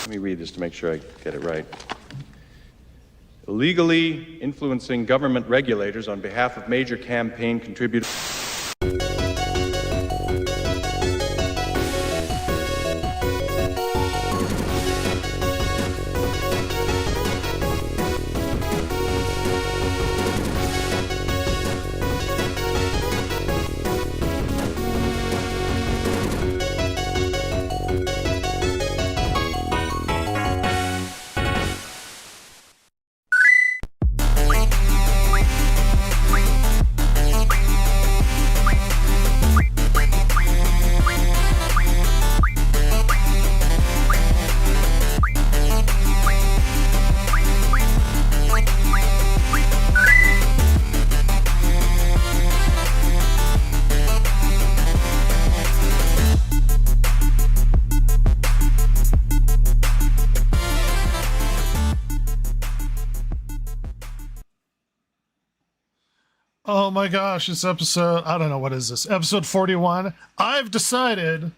Let me read this to make sure I get it right. Illegally influencing government regulators on behalf of major campaign contributors. Oh my gosh, it's episode, I don't know, what is this? Episode 41. I've decided,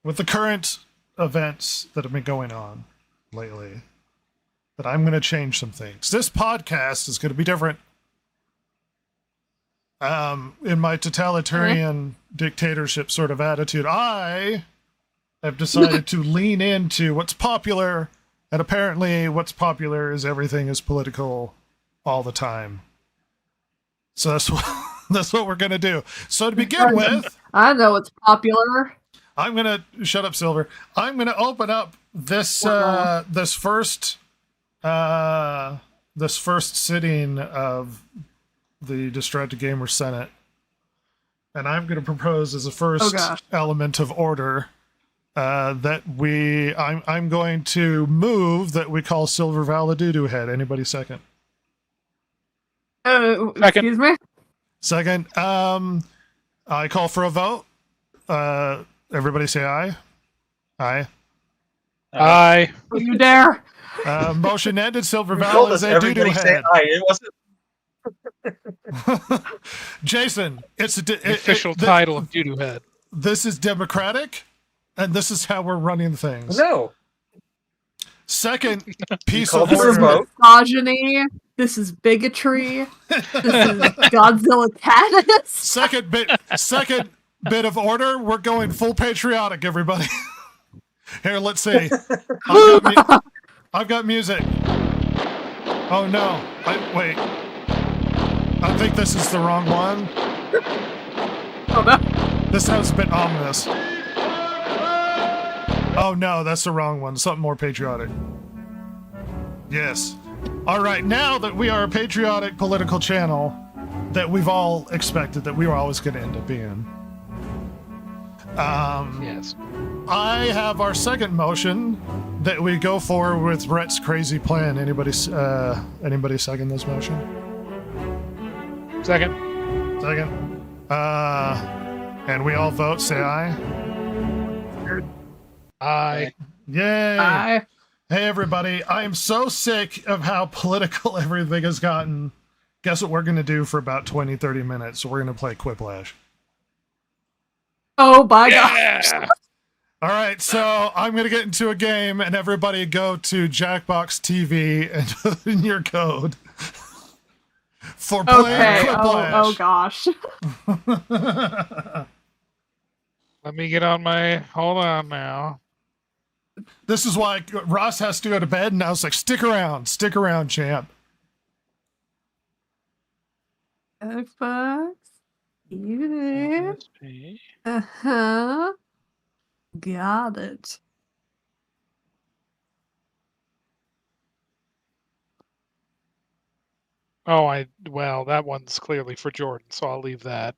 with the current events that have been going on lately, that I'm going to change some things. This podcast is going to be different. In my totalitarian dictatorship sort of attitude, I have decided to lean into what's popular, and apparently what's popular is everything is political all the time. So that's what we're gonna do. So to begin with, I know it's popular. I'm gonna shut up, Silver. I'm gonna open up this this first sitting of the Distracted Gamer Senate, and I'm gonna propose as a first element of order that I'm going to move that we call Silver Valadudu Head. Anybody second? Excuse me? Second. I call for a vote. Everybody say aye. Aye. Aye. Don't you dare. Motion ended. Silver Valadudu Head. It wasn't. Jason, it's The official title of Doodoo Head. This is democratic, and this is how we're running things. No. Second piece called of for a order. vote. Misogyny. This is bigotry. This is Godzilla Catus. Second bit of order. We're going full patriotic, everybody. Here, let's see. I've got music. Oh no! Wait. I think this is the wrong one. Oh no. This sounds a bit ominous. Oh no, that's the wrong one. Something more patriotic. Yes. All right, now that we are a patriotic political channel that we've all expected that we were always going to end up being. Yes. I have our second motion that we go for with Rhett's crazy plan. Anybody second this motion? Second. Second. And we all vote, say aye. Aye. Yay. Aye. Hey, everybody. I am so sick of how political everything has gotten. Guess what we're going to do for about 20, 30 minutes? So we're going to play Quiplash. Oh, my God. Yeah. All right, so I'm going to get into a game, and everybody go to Jackbox TV and put in your code for playing Quiplash. Oh, gosh. Let me get on my... Hold on now. This is why Ross has to go to bed, and I was like, stick around, champ. Xbox. Yeah. PSP. Uh-huh. Got it. Oh, well, that one's clearly for Jordan, so I'll leave that.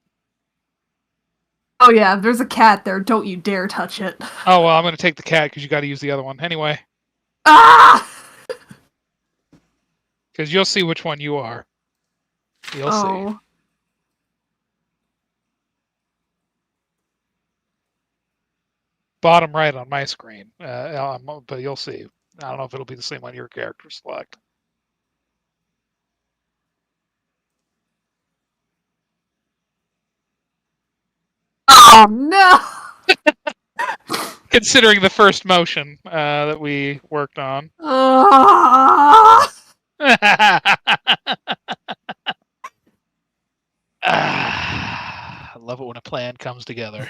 Oh, yeah, there's a cat there. Don't you dare touch it. Oh, well, I'm going to take the cat because you got to use the other one. Anyway, Ah! because you'll see which one you are. You'll see. Bottom right on my screen, but you'll see. I don't know if it'll be the same on your character select. Oh, no! Considering the first motion that we worked on. I love it when a plan comes together.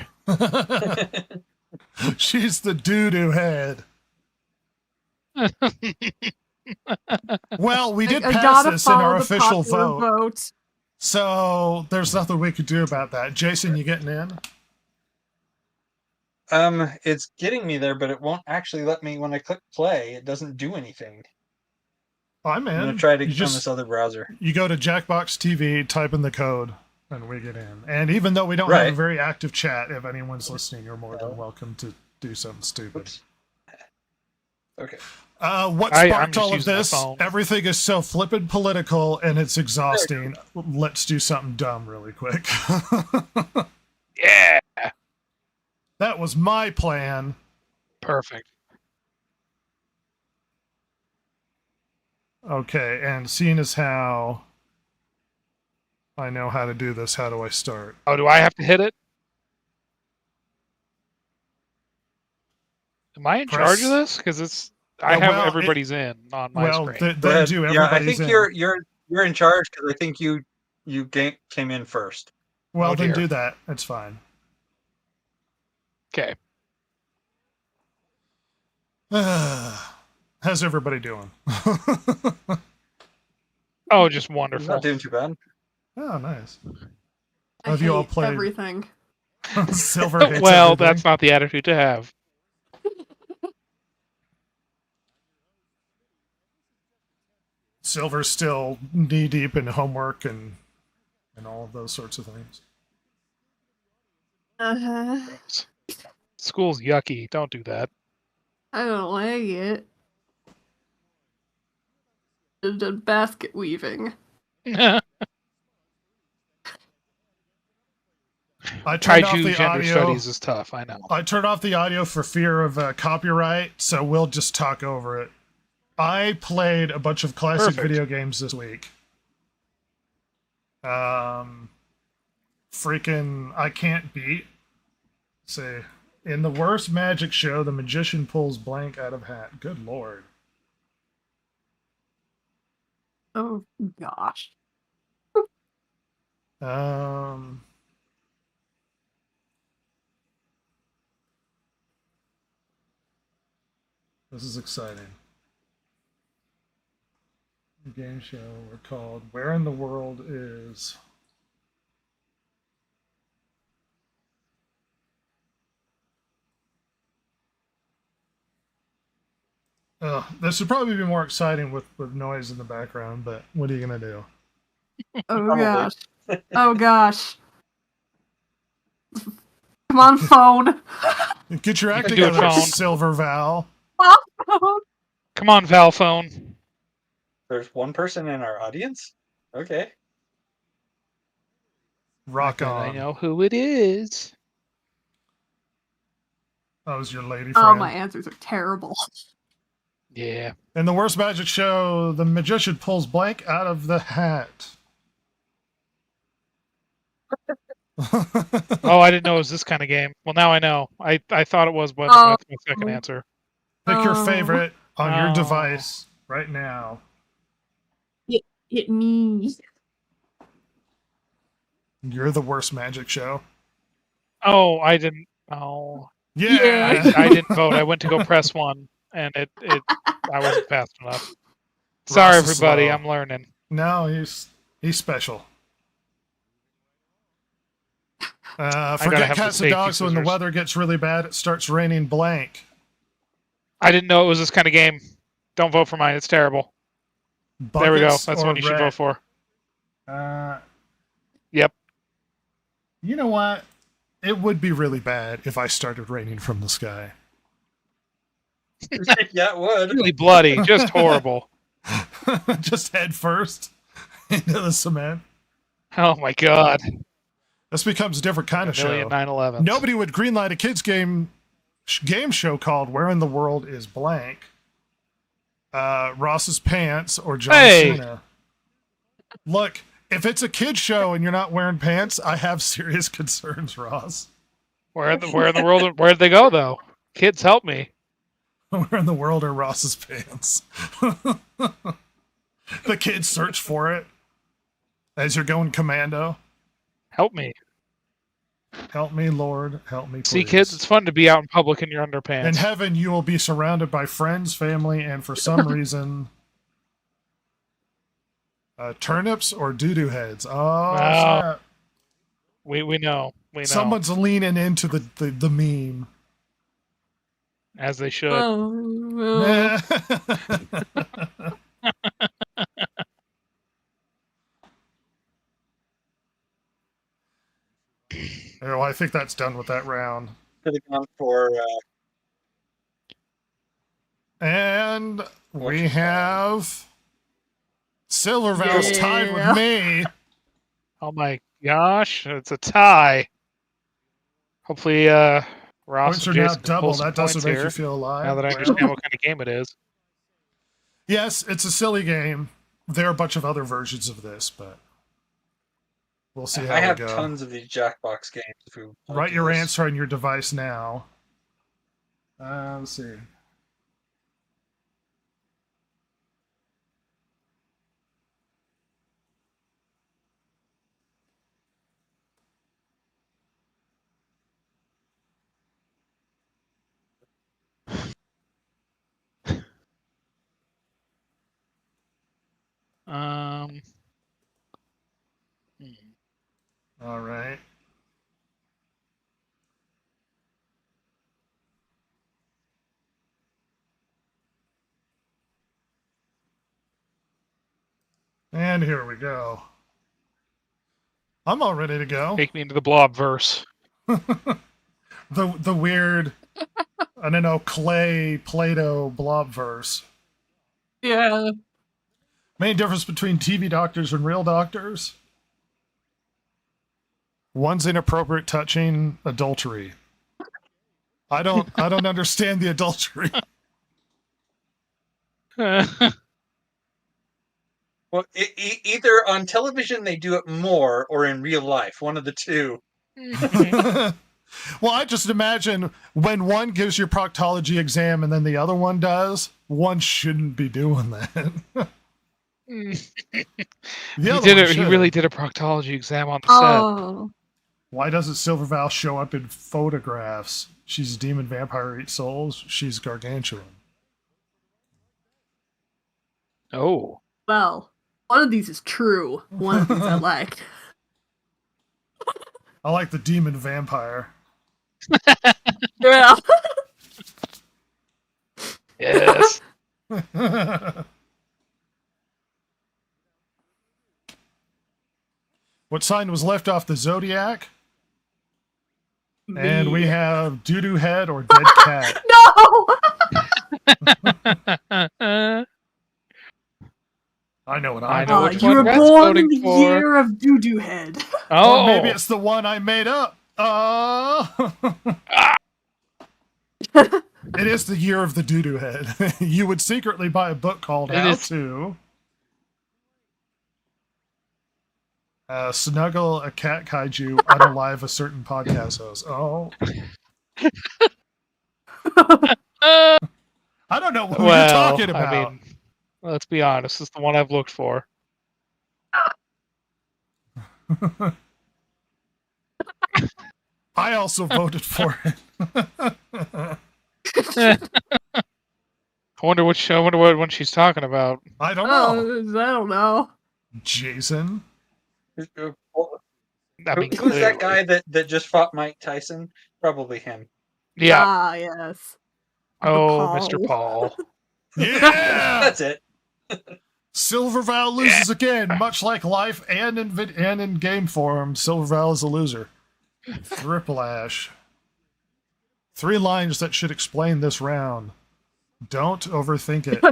She's the doo-doo head. Well, we did I pass gotta this in our follow the official popular vote, so there's nothing we could do about that. Jason, you getting in? It's getting me there, but it won't actually let me when I click play. It doesn't do anything. I'm in. I'm gonna try to You get on just this other browser. you go to Jackbox TV, type in the code, and we get in. And even though we don't have a Right. very active chat, if anyone's listening, you're more than welcome to do something stupid. Oops. Okay. What I'm sparked just all of using my this? phone. Everything is so flippin' political and it's exhausting. Let's do something dumb really quick. Yeah. That was my plan. Perfect. Okay, and seeing as how I know how to do this, how do I start? Oh, do I have to hit it? Am I in charge of this? Because it's I have well, everybody's in on my screen. Then But, do yeah, I everybody's think in. you're in charge because I think you came in first. Well, Oh, then dear. do that. It's fine. Okay. How's everybody doing? Oh, just I'm wonderful. not doing too bad. Oh, nice. I Have you all hate played- everything. Silver hates Well, everything. that's not the attitude to have. Silver's still knee deep in homework and all of those sorts of things. Uh-huh. School's yucky. Don't do that. I don't like it. The basket weaving. I turned off Kaiju the gender audio. studies is tough. I know. I turned off the audio for fear of copyright, so we'll just talk over it. I played a bunch of classic Perfect. video games this week. Freaking I Can't Beat. Let's see. In the worst magic show, the magician pulls blank out of hat. Good lord. Oh gosh. This is exciting. The game show we're called Where in the World is... this would probably be more exciting with noise in the background, but what are you going to do? Oh Probably. gosh. Oh gosh. Come on, phone. Get your act can do it, together, phone. Silver Val. Phone. Come on, Valphone. There's one person in our audience. Okay. Rock I on. know who it is. That was your lady friend. Oh, my answers are terrible. Yeah. In the worst magic show, the magician pulls blank out of the hat. Oh, I didn't know it was this kind of game. Well, now I know. I thought it was, but Oh. that's my second answer. Pick your Oh. favorite on your Oh. device right now. Hit me. You're the worst magic show. Oh, I didn't. Oh, Yeah. I didn't vote. I went to go press one, and it I wasn't fast enough. Sorry, Ross is everybody. slow. I'm learning. No, he's special. gotta Forget have the cats and safety dogs. When the scissors. weather gets really bad, it starts raining blank. I didn't know it was this kind of game. Don't vote for mine. It's terrible. There we go. Buckets That's or what you should red? vote for. Yep. You know what? It would be really bad if I started raining from the sky. Yeah, it would. Really bloody. Just horrible. Just head first into the cement. Oh my god. This becomes a different kind of show. 9/11. Nobody would greenlight a kids game show called Where in the World is Blank? Ross's Pants or John Hey! Cena. Look, if it's a kid show and you're not wearing pants, I have serious concerns, Ross. Where in the world? Where did they go though? Kids, help me. Where in the world are Ross's pants? The kids search for it as you're going commando. Help me. Help me, Lord. Help me, please. See, kids, it's fun to be out in public in your underpants. In heaven, you will be surrounded by friends, family, and for some reason, turnips or doo-doo heads. Oh, snap. We know. We know. Someone's leaning into the meme. As they should. Oh, Oh, I think that's done with that round. Could have gone for And we What's have Silver Valve's tied Yeah. with me. Oh my gosh, it's a tie. Hopefully, Ross Points and are now Jason can double. pull some That doesn't points make here. you feel alive. Now that I Well, understand what kind of game it is. yes, it's a silly game. There are a bunch of other versions of this, but we'll see how I we have go. tons of these Jackbox games. If we Write your answer on your device now. Let's see. Hmm. All right. And here we go. I'm all ready to go. Take me into the blob verse. The weird, I don't know, clay Play-Doh blob verse. yeah. Main difference between TV doctors and real doctors. One's inappropriate touching, adultery. I don't understand the adultery. Well, either on television they do it more, or in real life, one of the two. Well, I just imagine when one gives your proctology exam and then the other one does, one shouldn't be doing that. He really did a proctology exam on the set. Oh. Why doesn't Silver Val show up in photographs? She's a demon vampire eats souls. She's gargantuan. Well, one of these is true. One of these I like. I like the demon vampire. Yeah. Yes. What sign was left off the zodiac? And we Me. have doo-doo head or dead cat. No! I know what I I know know. which You one were Brett's born in voting the for. year of Doo-Doo Head. Oh, Or maybe it's the one I made up. It is the year of the doo-doo head. You would secretly buy a book called It How is. to Snuggle a Cat Kaiju Unalive a Certain Podcast Host. Oh, I don't know who you're talking about. I mean, let's be honest. It's the one I've looked for. I also voted for it. I wonder what one she's talking about. I don't know. I don't know. Jason. I mean, Who's that clearly. guy that just fought Mike Tyson? Probably him. Yeah. Ah, yes. Oh, Paul. Mr. Paul. Yeah. That's it. Silver Val loses again, much like life and in game form. Silver Val is a loser. Thriplash. 3 lines that should explain this round. Don't overthink it.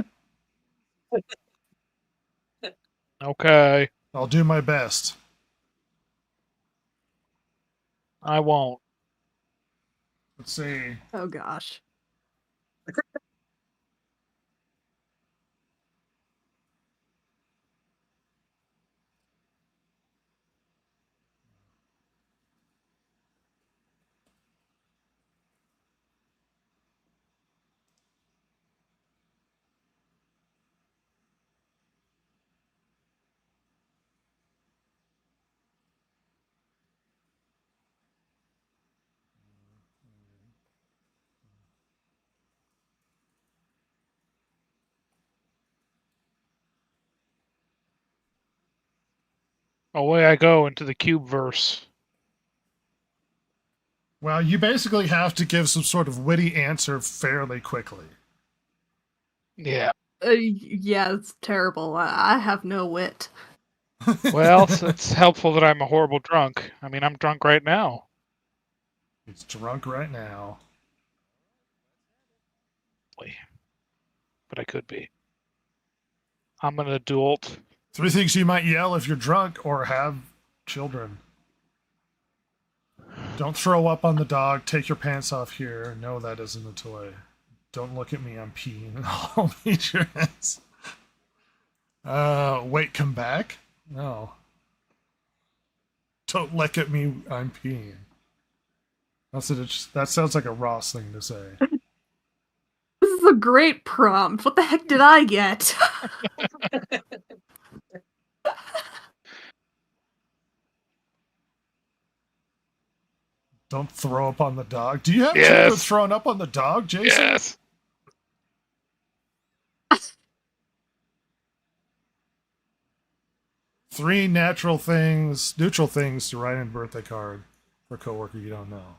Okay. I'll do my best. I won't. Let's see. Oh, gosh. Away I go into the cube verse. Well, you basically have to give some sort of witty answer fairly quickly. Yeah. Yeah, it's terrible. I have no wit. Well, it's helpful that I'm a horrible drunk. I mean, I'm drunk right now. He's drunk right now. But I could be. I'm an adult. 3 things you might yell if you're drunk or have children. Don't throw up on the dog. Take your pants off here. No, that isn't a toy. Don't look at me. I'm peeing. I'll beat your ass. Wait, come back? No. Don't look at me. I'm peeing. That sounds like a Ross thing to say. This is a great prompt. What the heck did I get? Don't throw up on the dog. Do you have Yes. children throwing up on the dog, Jason? Yes. Three neutral things to write in a birthday card for a coworker you don't know.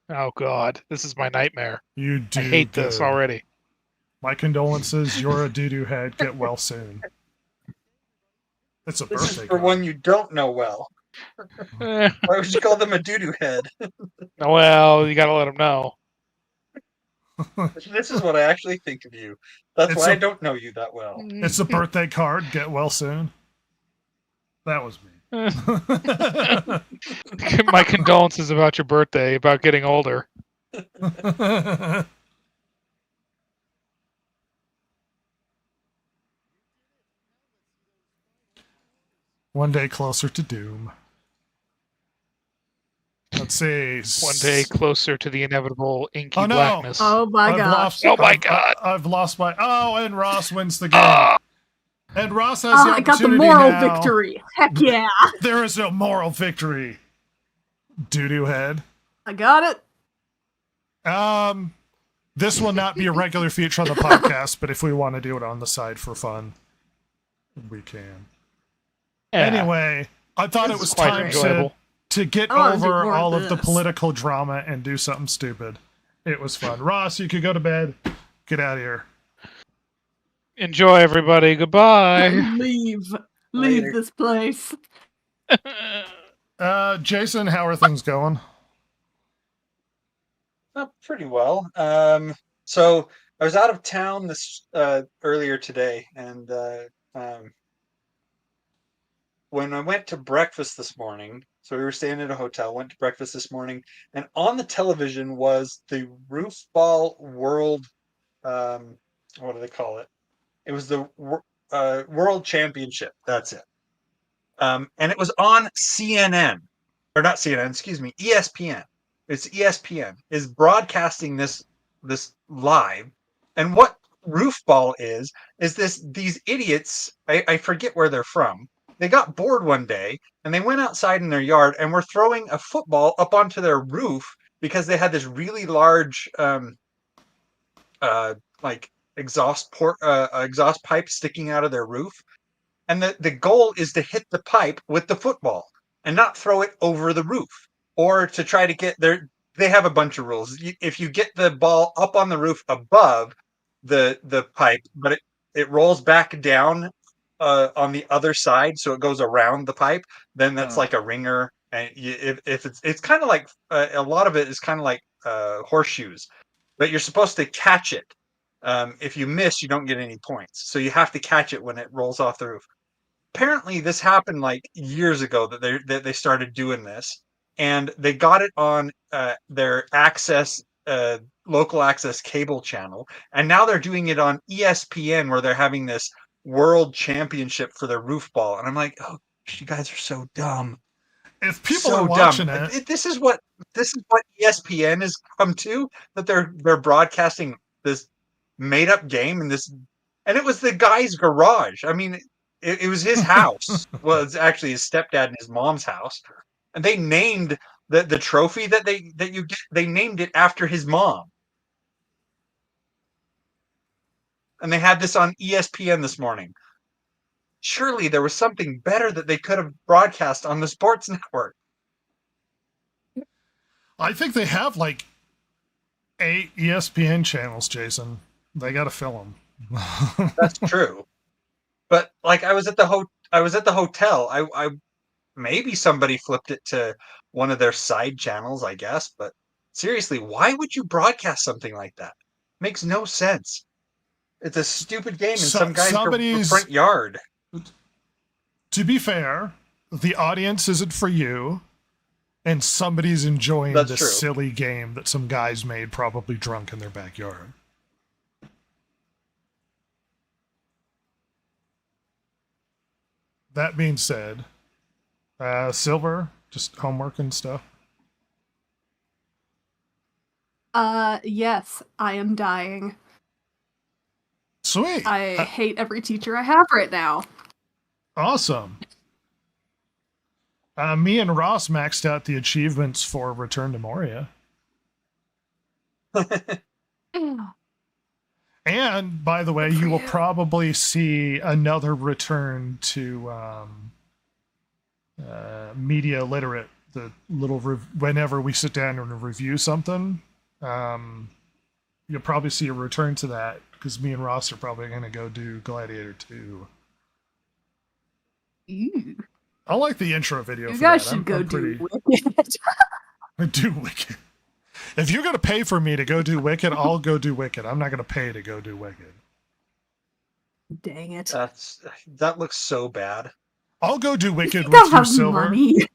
Oh God, this is my nightmare. You do. I hate this good. already. My condolences. You're a doo-doo head. Get well soon. It's a This is birthday for card. one you don't know well. Eh, Why would you call them a doo-doo head? well, you gotta let them know. This is what I actually think of you. That's It's why I a- don't know you that well. It's a birthday card. Get well soon. That was me. My condolences about your birthday, about getting older. One day closer to doom. Let's see. One day closer to the inevitable inky Oh, no. blackness. Oh my god. Oh my God. I've lost my. Oh, and Ross wins the game. Ah! And Ross has Oh, the I got the opportunity moral now. victory. Heck yeah. There is no moral victory. Doo-doo head. I got it. This will not be a regular feature on the podcast, but if we want to do it on the side for fun, we can. Yeah, Anyway, I thought this it was is quite time enjoyable. to get I wanna do over more of all of the this. political drama and do something stupid. It was fun. Ross, you could go to bed. Get out of here. Enjoy, everybody. Goodbye. Leave Later. this place. Jason, how are things going? Pretty well. So I was out of town this earlier today, and when I went to breakfast this morning, so we were staying at a hotel, went to breakfast this morning, and on the television was the Roofball World, what do they call it? It was the World Championship. That's it. And it was on CNN, or not CNN, excuse me, ESPN. It's ESPN is broadcasting this live, and what Roofball is these idiots? I forget where they're from. They got bored one day and they went outside in their yard and were throwing a football up onto their roof because they had this really large like exhaust pipe sticking out of their roof, and the goal is to hit the pipe with the football and not throw it over the roof, or to try to get there. They have a bunch of rules. If you get the ball up on the roof above the pipe, but it rolls back down on the other side, so it goes around the pipe, then that's like a ringer. And if it's kind of like a lot of it is kind of like horseshoes, but you're supposed to catch it. If you miss, you don't get any points. So you have to catch it when it rolls off the roof. Apparently, this happened like years ago that they started doing this, and they got it on their local access cable channel, and now they're doing it on ESPN, where they're having this world championship for their roof ball. And I'm like, oh, you guys are so dumb. If people So are watching dumb. it, This is what ESPN has come to, that they're broadcasting this made up game, and it was the guy's garage. I mean, it was his house. Well, it's actually his stepdad and his mom's house, and they named the trophy that you get. They named it after his mom, and they had this on ESPN this morning. surely there was something better that they could have broadcast on the sports network. I think they have like 8 ESPN channels, Jason. They got to fill them. That's true. But like I was at the hotel. I maybe somebody flipped it to one of their side channels, I guess, but seriously, why would you broadcast something like that? Makes no sense. It's a stupid game in some guy's front yard. To be fair, the audience isn't for you, and somebody's enjoying That's this true. silly game that some guys made, probably drunk in their backyard. That being said, Silver, just homework and stuff. Yes, I am dying. Sweet. I hate every teacher I have right now. Awesome. Me and Ross maxed out the achievements for Return to Moria. And, by the way, you will probably see another return to Media Literate, the little whenever we sit down and review something. You'll probably see a return to that, because me and Ross are probably going to go do Gladiator 2. Ew. I like the intro video You for guys that. should go I'm do pretty... Wicked. do Wicked. If you're going to pay for me to go do Wicked, I'll go do Wicked. I'm not going to pay to go do Wicked. Dang it. That looks so bad. I'll go do Wicked You with don't you, have Silver. money.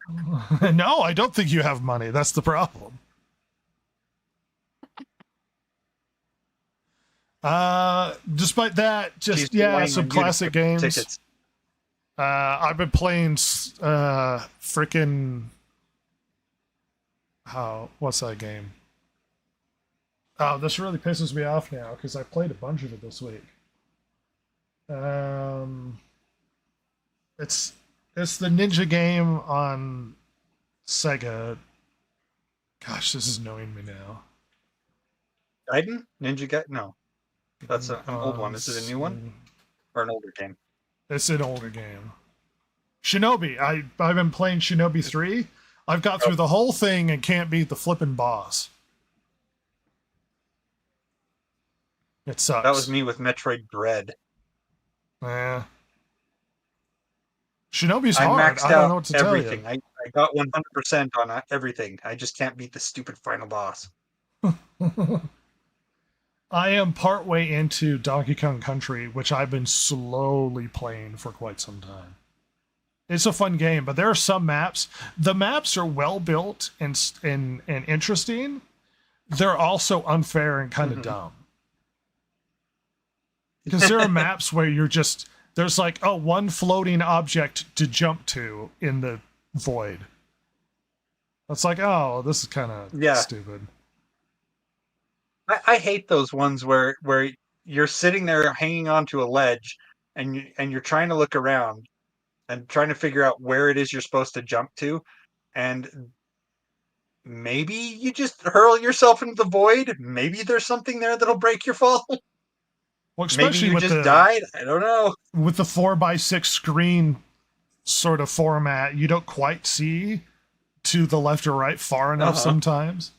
No, I don't think you have money. That's the problem. Despite that, just She's relying some on you to classic put games. tickets. I've been playing frickin' what's that game? Oh, this really pisses me off now because I played a bunch of it this week. It's the ninja game on Sega. Gosh, this is knowing me now. Gaiden? Ninja Gaiden? No. That's an old one. Is it a new one? Or an older game? It's an older game. Shinobi. I've been playing Shinobi 3. I've got through the whole thing and can't beat the flippin' boss. It sucks. That was me with Metroid Dread. Yeah. Shinobi's I hard. maxed I don't out know what to everything. tell you. I got 100% on everything. I just can't beat the stupid final boss. I am partway into Donkey Kong Country, which I've been slowly playing for quite some time. It's a fun game, but there are some maps. The maps are well built and interesting. They're also unfair and kind of dumb. Because there are maps where there's like, one floating object to jump to in the void. It's like, this is kind of stupid. I hate those ones where you're sitting there hanging onto a ledge and you're trying to look around and trying to figure out where it is you're supposed to jump to, and maybe you just hurl yourself into the void. Maybe there's something there that'll break your fall. Well, especially maybe you just died. I don't know. With the 4x6 screen sort of format, you don't quite see to the left or right far enough sometimes.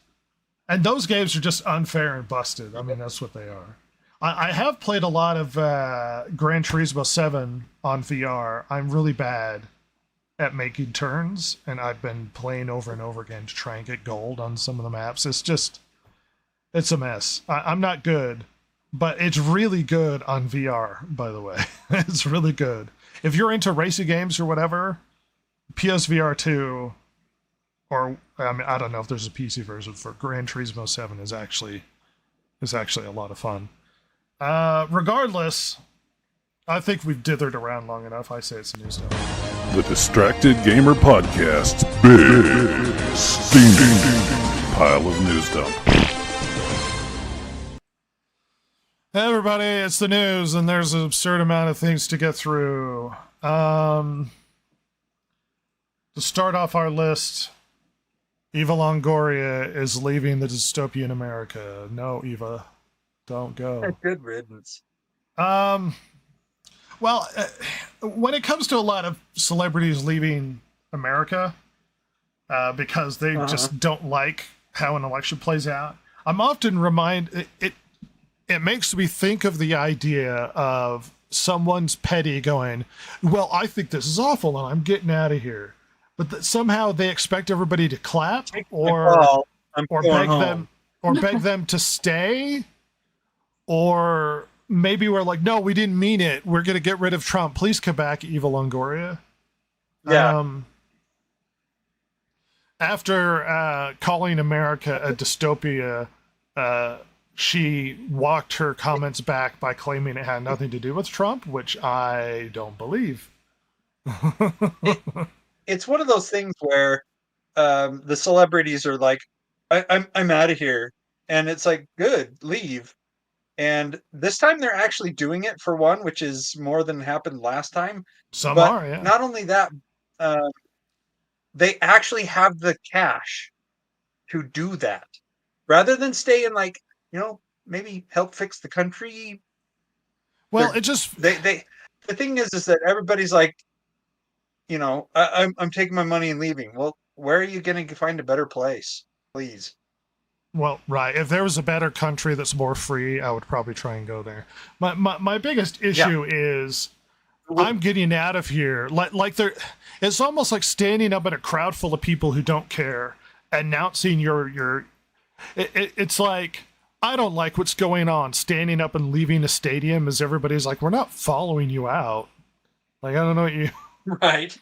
And those games are just unfair and busted. I mean, that's what they are. I have played a lot of Gran Turismo 7 on VR. I'm really bad at making turns, and I've been playing over and over again to try and get gold on some of the maps. It's a mess. I'm not good, but it's really good on VR, by the way. It's really good. If you're into racing games or whatever, PSVR 2, or I mean, I don't know if there's a PC version for Gran Turismo 7 is actually a lot of fun. Regardless, I think we've dithered around long enough. I say it's news stuff. The Distracted Gamer Podcast's big steaming pile of news dump. Hey everybody, it's the news, and there's an absurd amount of things to get through. To start off our list, Eva Longoria is leaving the dystopian America. No, Eva, don't go. Good riddance. Well, when it comes to a lot of celebrities leaving America because they just don't like how an election plays out, I'm often reminded it makes me think of the idea of someone's petty going, well, I think this is awful and I'm getting out of here. But somehow they expect everybody to clap or beg them to stay, or maybe we're like, no, we didn't mean it. We're going to get rid of Trump. Please come back, Eva Longoria. Yeah. After calling America a dystopia, she walked her comments back by claiming it had nothing to do with Trump, which I don't believe. It's one of those things where the celebrities are like, I'm out of here. And it's like, good, leave. And this time they're actually doing it, for one, which is more than happened last time. Some But are, yeah. not only that, they actually have the cash to do that. Rather than stay and like, maybe help fix the country. Well, it just The thing is that everybody's like, I'm taking my money and leaving. Well, where are you going to find a better place? Please. Well, right. If there was a better country that's more free, I would probably try and go there. My biggest issue is I'm getting out of here. Like it's almost like standing up in a crowd full of people who don't care, announcing it's like, I don't like what's going on. Standing up and leaving a stadium as everybody's like, we're not following you out. Like, I don't know what you... Right.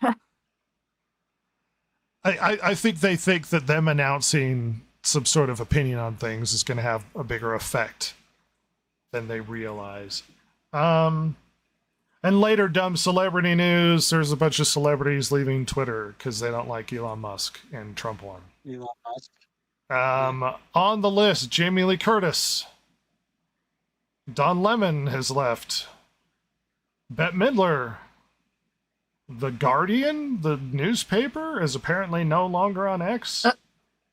I think they think that them announcing some sort of opinion on things is going to have a bigger effect than they realize. And later, dumb celebrity news. There's a bunch of celebrities leaving Twitter because they don't like Elon Musk, and Trump won. Elon Musk. On the list, Jamie Lee Curtis. Don Lemon has left. Bette Midler. The Guardian, the newspaper, is apparently no longer on X.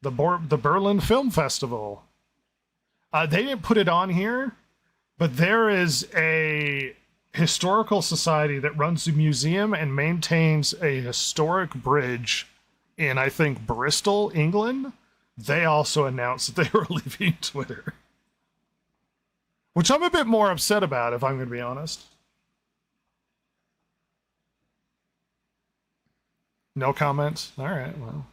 The Berlin Film Festival. They didn't put it on here, but there is a historical society that runs a museum and maintains a historic bridge in, I think, Bristol, England. They also announced that they were leaving Twitter. Which I'm a bit more upset about, if I'm going to be honest. No comments? All right, well.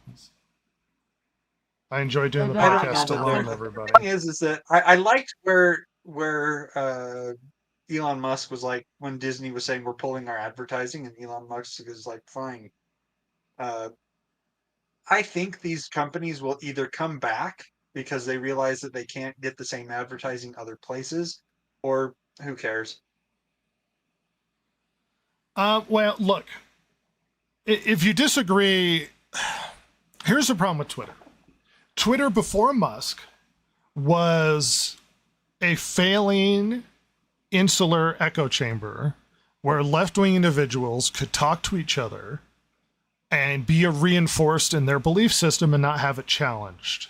I enjoy doing the I don't podcast know. alone, The everybody. thing is that I liked where Elon Musk was like, when Disney was saying we're pulling our advertising, and Elon Musk is like, fine. I think these companies will either come back because they realize that they can't get the same advertising other places, or who cares? Well, look, if you disagree, here's the problem with Twitter. Twitter before Musk was a failing insular echo chamber where left-wing individuals could talk to each other and be reinforced in their belief system and not have it challenged.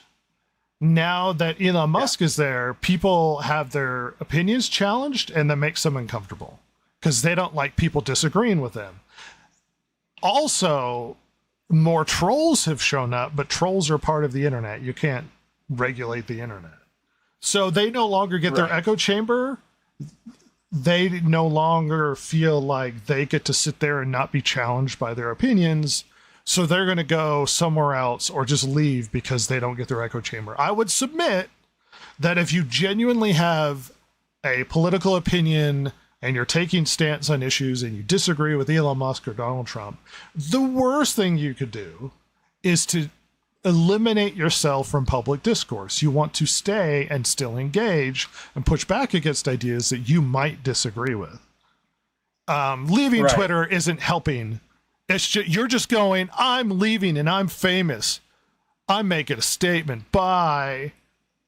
Now that Elon Musk is there, people have their opinions challenged, and that makes them uncomfortable because they don't like people disagreeing with them. Also, more trolls have shown up, but trolls are part of the internet. You can't regulate the internet. So they no longer get their echo chamber. They no longer feel like they get to sit there and not be challenged by their opinions. So they're going to go somewhere else or just leave because they don't get their echo chamber. I would submit that if you genuinely have a political opinion and you're taking stance on issues and you disagree with Elon Musk or Donald Trump, the worst thing you could do is to eliminate yourself from public discourse. You want to stay and still engage and push back against ideas that you might disagree with. Leaving Twitter isn't helping. It's just, you're just going, I'm leaving and I'm famous. I'm making a statement. Bye.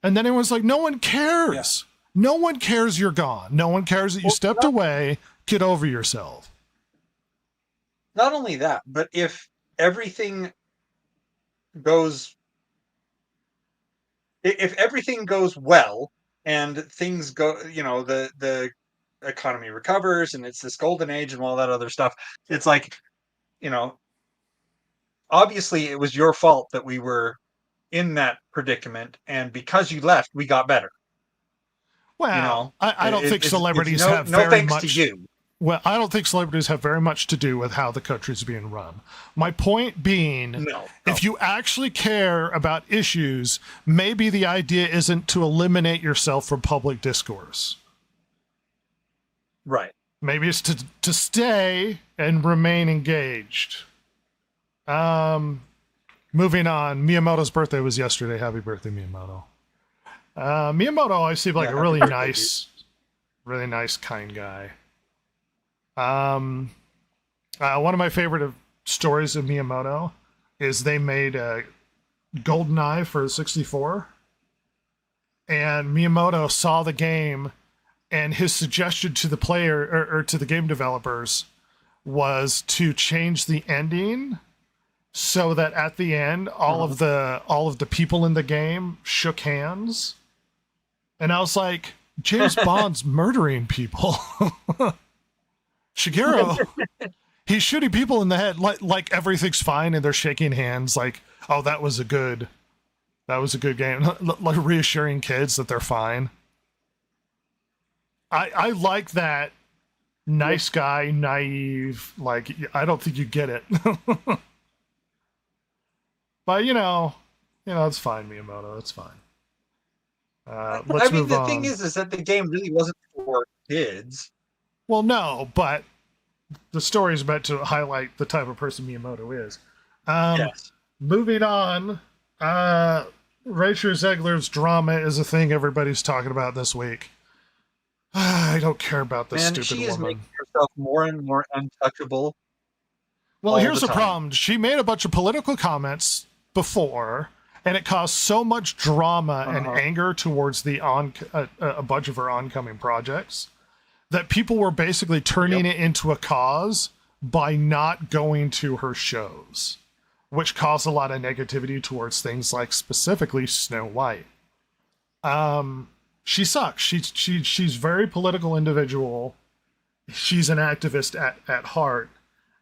And then everyone's like, no one cares. No one cares you're gone. No one cares that you stepped away. Get over yourself. Not only that, but if everything goes well and things go, the economy recovers and it's this golden age and all that other stuff. It's like, you know, obviously it was your fault that we were in that predicament, and because you left, we got better. Well, You know, I don't think it's celebrities no, have no very thanks much. to you. Well, I don't think celebrities have very much to do with how the country's being run. My point being, No, if you actually care about issues, maybe the idea isn't to eliminate yourself from public discourse. right. Maybe it's to stay and remain engaged. Moving on. Miyamoto's birthday was yesterday. Happy birthday, Miyamoto. Miyamoto always seemed like Yeah, a happy really birthday, really nice, kind guy. One of my favorite stories of Miyamoto is they made a GoldenEye for 64, and Miyamoto saw the game, and his suggestion to the player or to the game developers was to change the ending so that at the end all of the people in the game shook hands. And I was like, James Bond's murdering people. Shigeru, he's shooting people in the head like everything's fine and they're shaking hands like, oh, that was a good game. Like reassuring kids that they're fine. I like that nice guy, naive, like I don't think you get it. But you know, it's fine, Miyamoto, it's fine. Let's I mean, move the on. thing is that the game really wasn't for kids. Well, no, but the story is meant to highlight the type of person Miyamoto is. Yes. Moving on, Rachel Zegler's drama is a thing everybody's talking about this week. I don't care about this Man, stupid she is woman. making herself more and more untouchable. Well, all here's the the time. problem. She made a bunch of political comments before, and it caused so much drama and anger towards a bunch of her oncoming projects that people were basically turning it into a cause by not going to her shows, which caused a lot of negativity towards things like specifically Snow White. She sucks. She's very political individual. She's an activist at heart.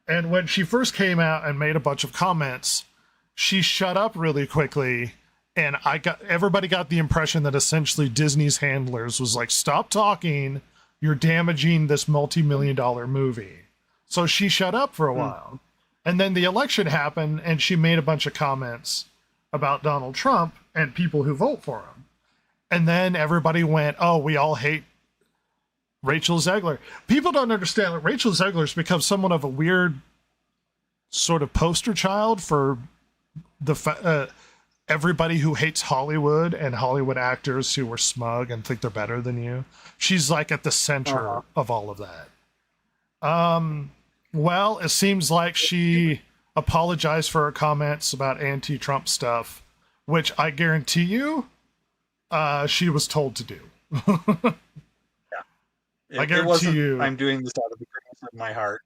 And when she first came out and made a bunch of comments, she shut up really quickly. And everybody got the impression that essentially Disney's handlers was like, stop talking. You're damaging this multi-million-dollar movie. So she shut up for a while. And then the election happened and she made a bunch of comments about Donald Trump and people who vote for him. And then everybody went, oh, we all hate Rachel Zegler. People don't understand that Rachel Zegler's become somewhat of a weird sort of poster child for everybody who hates Hollywood and Hollywood actors who are smug and think they're better than you. She's like at the center of all of that. Well, it seems like she apologized for her comments about anti-Trump stuff, which I guarantee you she was told to do. I guarantee It wasn't, you. I'm doing this out of the goodness of my heart.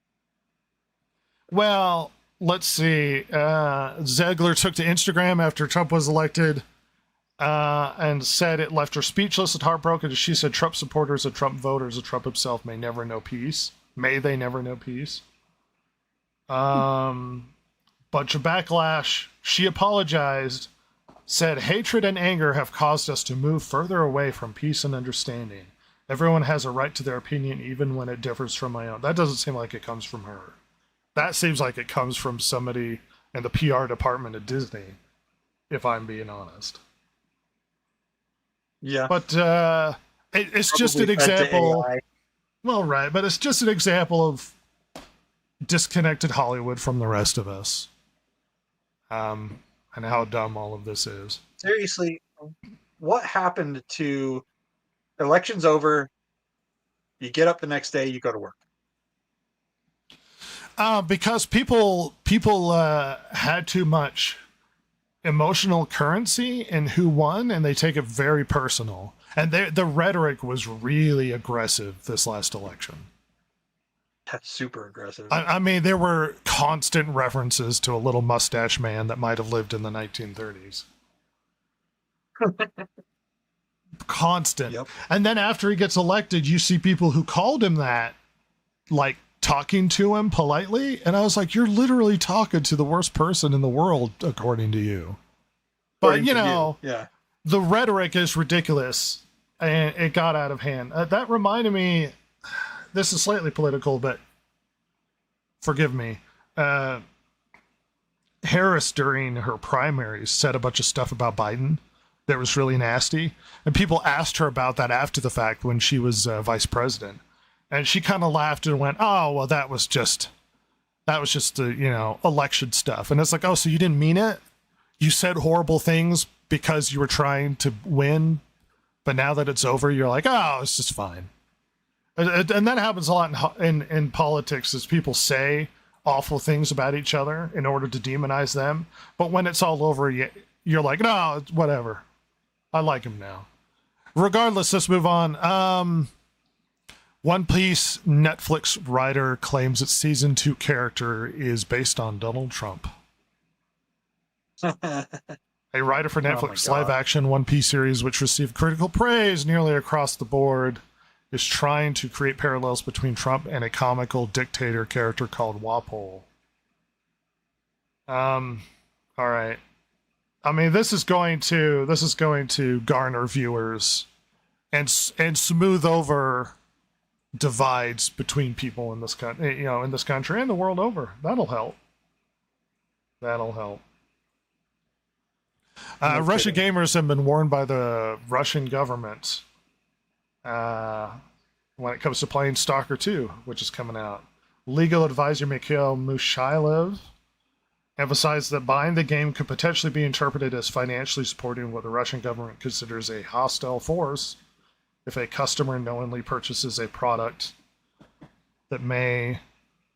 Well, let's see. Zegler took to Instagram after Trump was elected and said it left her speechless and heartbroken. She said Trump supporters and Trump voters and Trump himself may never know peace. May they never know peace. Bunch of backlash. She apologized, said hatred and anger have caused us to move further away from peace and understanding. Everyone has a right to their opinion, even when it differs from my own. That doesn't seem like it comes from her. That seems like it comes from somebody in the PR department at Disney, if I'm being honest. Yeah. But it's just an Probably fed to example. AI. Well, right, but it's just an example of disconnected Hollywood from the rest of us. And how dumb all of this is. Seriously, what happened to elections over? You get up the next day, you go to work. Because people had too much emotional currency in who won, and they take it very personal. And the rhetoric was really aggressive this last election. That's super aggressive. I mean, there were constant references to a little mustache man that might have lived in the 1930s. constant. Yep. And then after he gets elected, you see people who called him that, like talking to him politely. And I was like, you're literally talking to the worst person in the world, according to you. But, According you to know, yeah. the rhetoric is ridiculous and it got out of hand. That reminded me, this is slightly political, but forgive me. Harris, during her primaries, said a bunch of stuff about Biden that was really nasty. And people asked her about that after the fact when she was vice president. And she kind of laughed and went, oh, well, that was just the, election stuff. And it's like, oh, so you didn't mean it? You said horrible things because you were trying to win, but now that it's over, you're like, oh, it's just fine. And that happens a lot in politics, is people say awful things about each other in order to demonize them. But when it's all over, you're like, no, whatever. I like him now. Regardless, let's move on. One Piece Netflix writer claims its season 2 character is based on Donald Trump. A writer for Netflix live-action One Piece series, which received critical praise nearly across the board, is trying to create parallels between Trump and a comical dictator character called Wapol. All right. I mean, this is going to garner viewers and smooth over divides between people in this country, in this country and the world over. That'll help. Russian gamers have been warned by the Russian government when it comes to playing Stalker 2, which is coming out. Legal advisor Mikhail Mushailev emphasized that buying the game could potentially be interpreted as financially supporting what the Russian government considers a hostile force if a customer knowingly purchases a product that may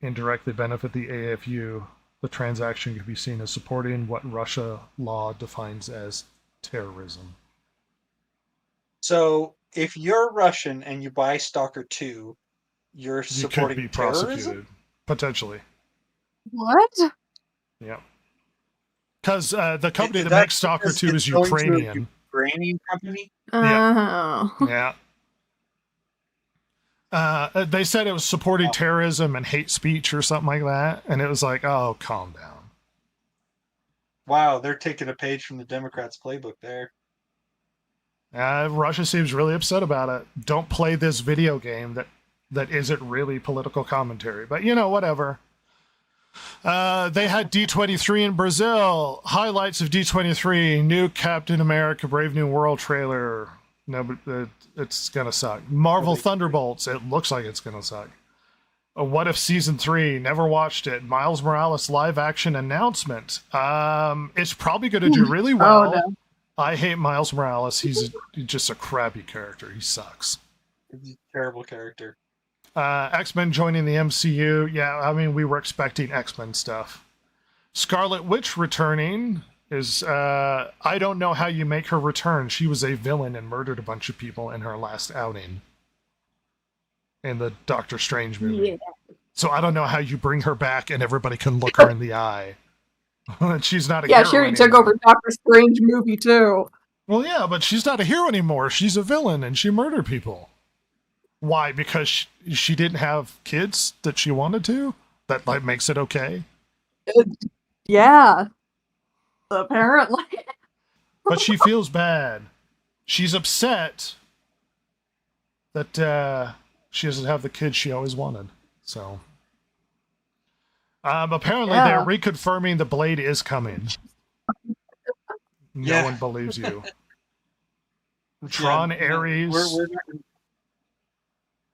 indirectly benefit the AFU. The transaction could be seen as supporting what Russia law defines as terrorism. So if you're Russian and you buy Stalker 2, you're You supporting could be terrorism? prosecuted, potentially. What? Yeah. Because the company that That's makes Stalker because 2 is it's going to a Ukrainian. Ukrainian company? Oh. Yeah. They said it was supporting terrorism and hate speech or something like that. And it was like, oh, calm down. Wow, they're taking a page from the Democrats' playbook there. Russia seems really upset about it. Don't play this video game that isn't really political commentary. But, whatever. They had D23 in Brazil. Highlights of D23. New Captain America Brave New World trailer. No, but it's going to suck. Marvel Thunderbolts. It looks like it's going to suck. What If Season 3? Never watched it. Miles Morales live action announcement. It's probably going to do really well. Oh, no. I hate Miles Morales. He's just a crappy character. He sucks. He's a terrible character. X-Men joining the MCU. Yeah, I mean, we were expecting X-Men stuff. Scarlet Witch returning is... I don't know how you make her return. She was a villain and murdered a bunch of people in her last outing in the Doctor Strange movie. Yeah. So I don't know how you bring her back and everybody can look her in the eye. She's not a Yeah, hero she already took anymore. over Doctor Strange movie too. Well, yeah, but she's not a hero anymore. She's a villain and she murdered people. Why? Because she didn't have kids that she wanted to? That makes it okay? Yeah. Apparently. But she feels bad. She's upset that she doesn't have the kids she always wanted. So... apparently they're reconfirming the Blade is coming. No one believes you. Tron Ares. We're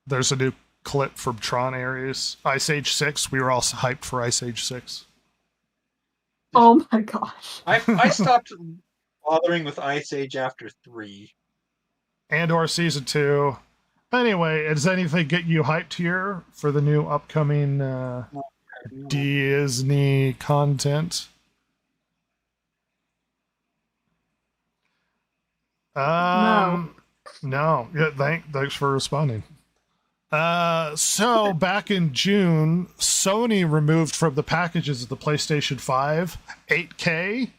There's a new clip from Tron Ares. Ice Age 6. We were all hyped for Ice Age 6. Oh my gosh. I stopped bothering with Ice Age after 3. Andor Season 2. Anyway, does anything get you hyped here for the new upcoming Disney content? No. Yeah, thanks for responding. So back in June, Sony removed from the packages of the PlayStation 5 8K.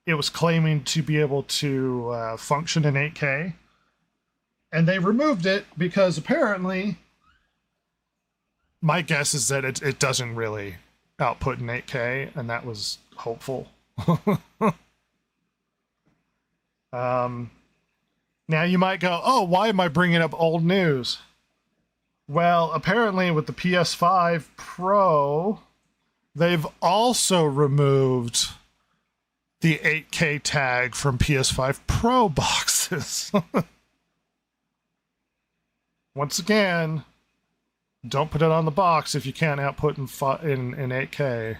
It was claiming to be able to function in 8K. And they removed it because apparently, my guess is that it doesn't really output in 8K, and that was hopeful. Now you might go, oh, why am I bringing up old news? Well, apparently with the PS5 Pro, they've also removed the 8K tag from PS5 Pro boxes. Once again, don't put it on the box if you can't output in 8K.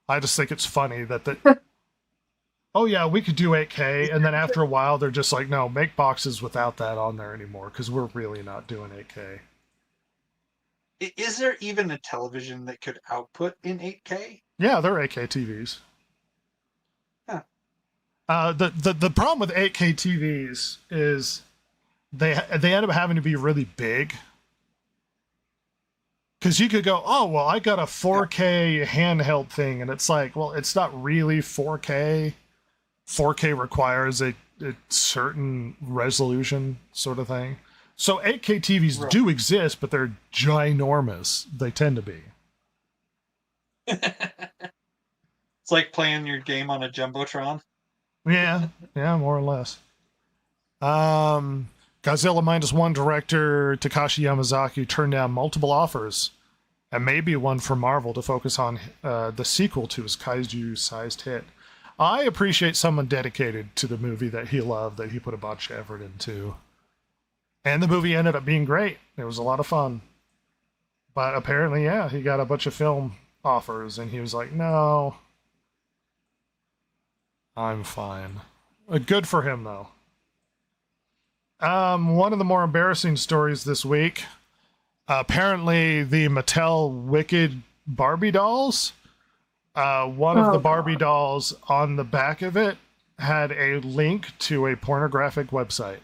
I just think it's funny that oh yeah, we could do 8K, and then after a while they're just like, no, make boxes without that on there anymore, because we're really not doing 8K. Is there even a television that could output in 8K? Yeah, they're 8K TVs. Huh. The problem with 8K TVs is they end up having to be really big. Because you could go, oh, well, I got a 4K handheld thing, and it's like, well, it's not really 4K. 4K requires a certain resolution sort of thing. So 8K TVs do exist, but they're ginormous. They tend to be. It's like playing your game on a Jumbotron. Yeah, more or less. Godzilla -1 director Takashi Yamazaki turned down multiple offers, and maybe one from Marvel to focus on the sequel to his kaiju-sized hit. I appreciate someone dedicated to the movie that he loved, that he put a bunch of effort into. And the movie ended up being great. It was a lot of fun. But apparently, yeah, he got a bunch of film offers, and he was like, no, I'm fine. Good for him, though. One of the more embarrassing stories this week, apparently the Mattel Wicked Barbie dolls, one of the Barbie dolls on the back of it had a link to a pornographic website.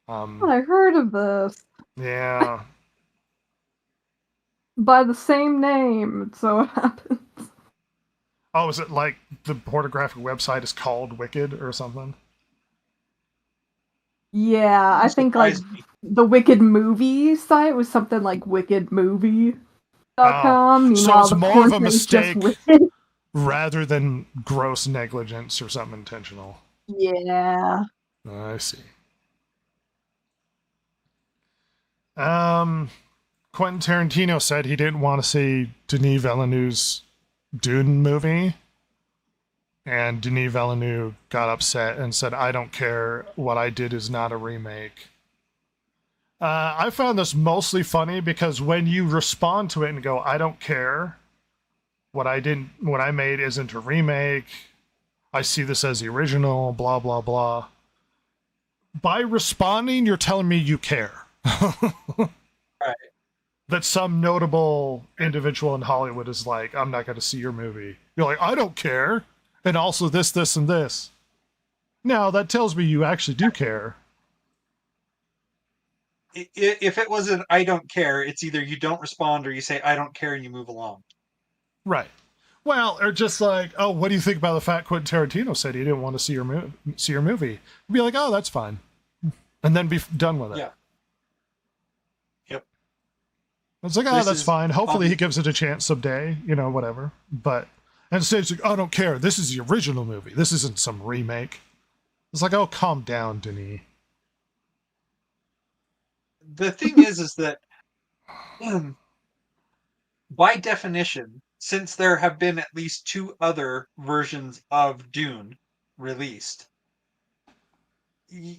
I heard of this. Yeah. By the same name, it so happens. Oh, is it like the pornographic website is called Wicked or something? Yeah, I think like the Wicked movie site was something like wickedmovie.com. So it's more of a mistake Wicked. rather than gross negligence or something intentional. Yeah. I see. Quentin Tarantino said he didn't want to see Denis Villeneuve's Dune movie, and Denis Villeneuve got upset and said, I don't care, what I did is not a remake. I found this mostly funny because when you respond to it and go, I don't care, what I made isn't a remake, I see this as the original, blah blah blah. By responding, you're telling me you care. Right. That some notable individual in Hollywood is like, I'm not going to see your movie. You're like, I don't care. And also this, and this. Now, that tells me you actually do care. If it was an I don't care, it's either you don't respond or you say I don't care and you move along. Right. Well, or just like, oh, what do you think about the fact Quentin Tarantino said he didn't want to see your movie? Be like, oh, that's fine. And then be done with it. Yeah. Yep. It's like, oh, that's fine. Hopefully he gives it a chance someday, whatever. But instead it's like, I don't care. This is the original movie. This isn't some remake. It's like, oh, calm down, Denis. The thing is that by definition, since there have been at least 2 other versions of Dune released,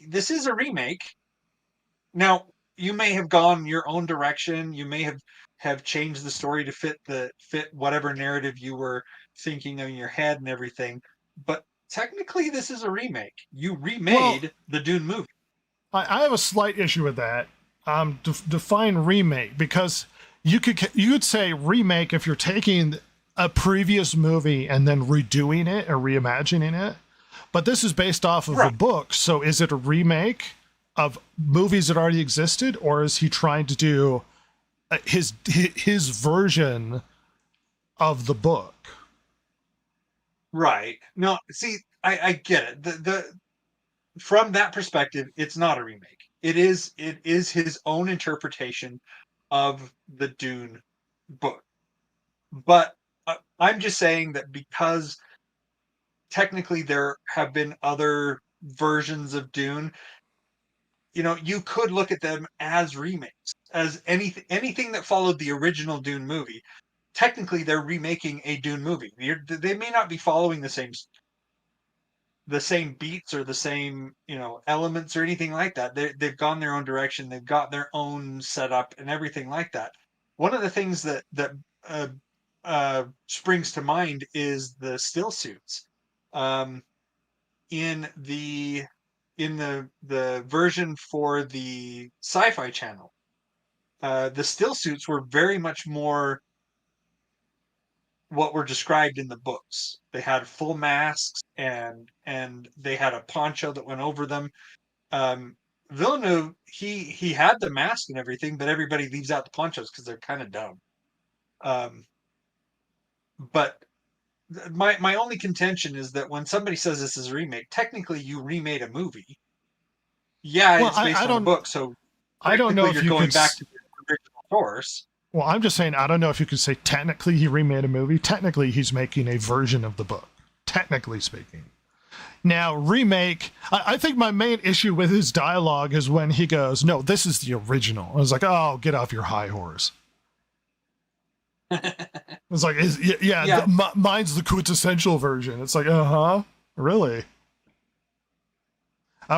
this is a remake. Now, you may have gone your own direction. You may have changed the story to fit whatever narrative you were thinking in your head and everything. But technically, this is a remake. You remade the Dune movie. I have a slight issue with that. Define remake, because you could say remake if you're taking a previous movie and then redoing it or reimagining it. But this is based off of a book, so is it a remake of movies that already existed, or is he trying to do his version of the book? Right. No, see, I get it. from that perspective, it's not a remake. It is his own interpretation of the Dune book. But I'm just saying that because technically there have been other versions of Dune, you could look at them as remakes, as anything that followed the original Dune movie. Technically, they're remaking a Dune movie. They may not be following the same beats or the same elements or anything like that. They've gone their own direction. They've got their own setup and everything like that. One of the things that springs to mind is the still suits. In the version for the Sci-Fi Channel, the still suits were very much more what were described in the books. They had full masks and they had a poncho that went over them. Villeneuve, he had the mask and everything, but everybody leaves out the ponchos because they're kind of dumb. But my only contention is that when somebody says this is a remake, technically you remade a movie. Yeah, Well, it's based on a book, so I don't know if you're you going could back to the original source. Well, I'm just saying, I don't know if you could say technically he remade a movie. Technically, he's making a version of the book, technically speaking. Now, remake, I think my main issue with his dialogue is when he goes, no, this is the original. I was like, oh, get off your high horse. It's like, mine's the quintessential version. It's like, really?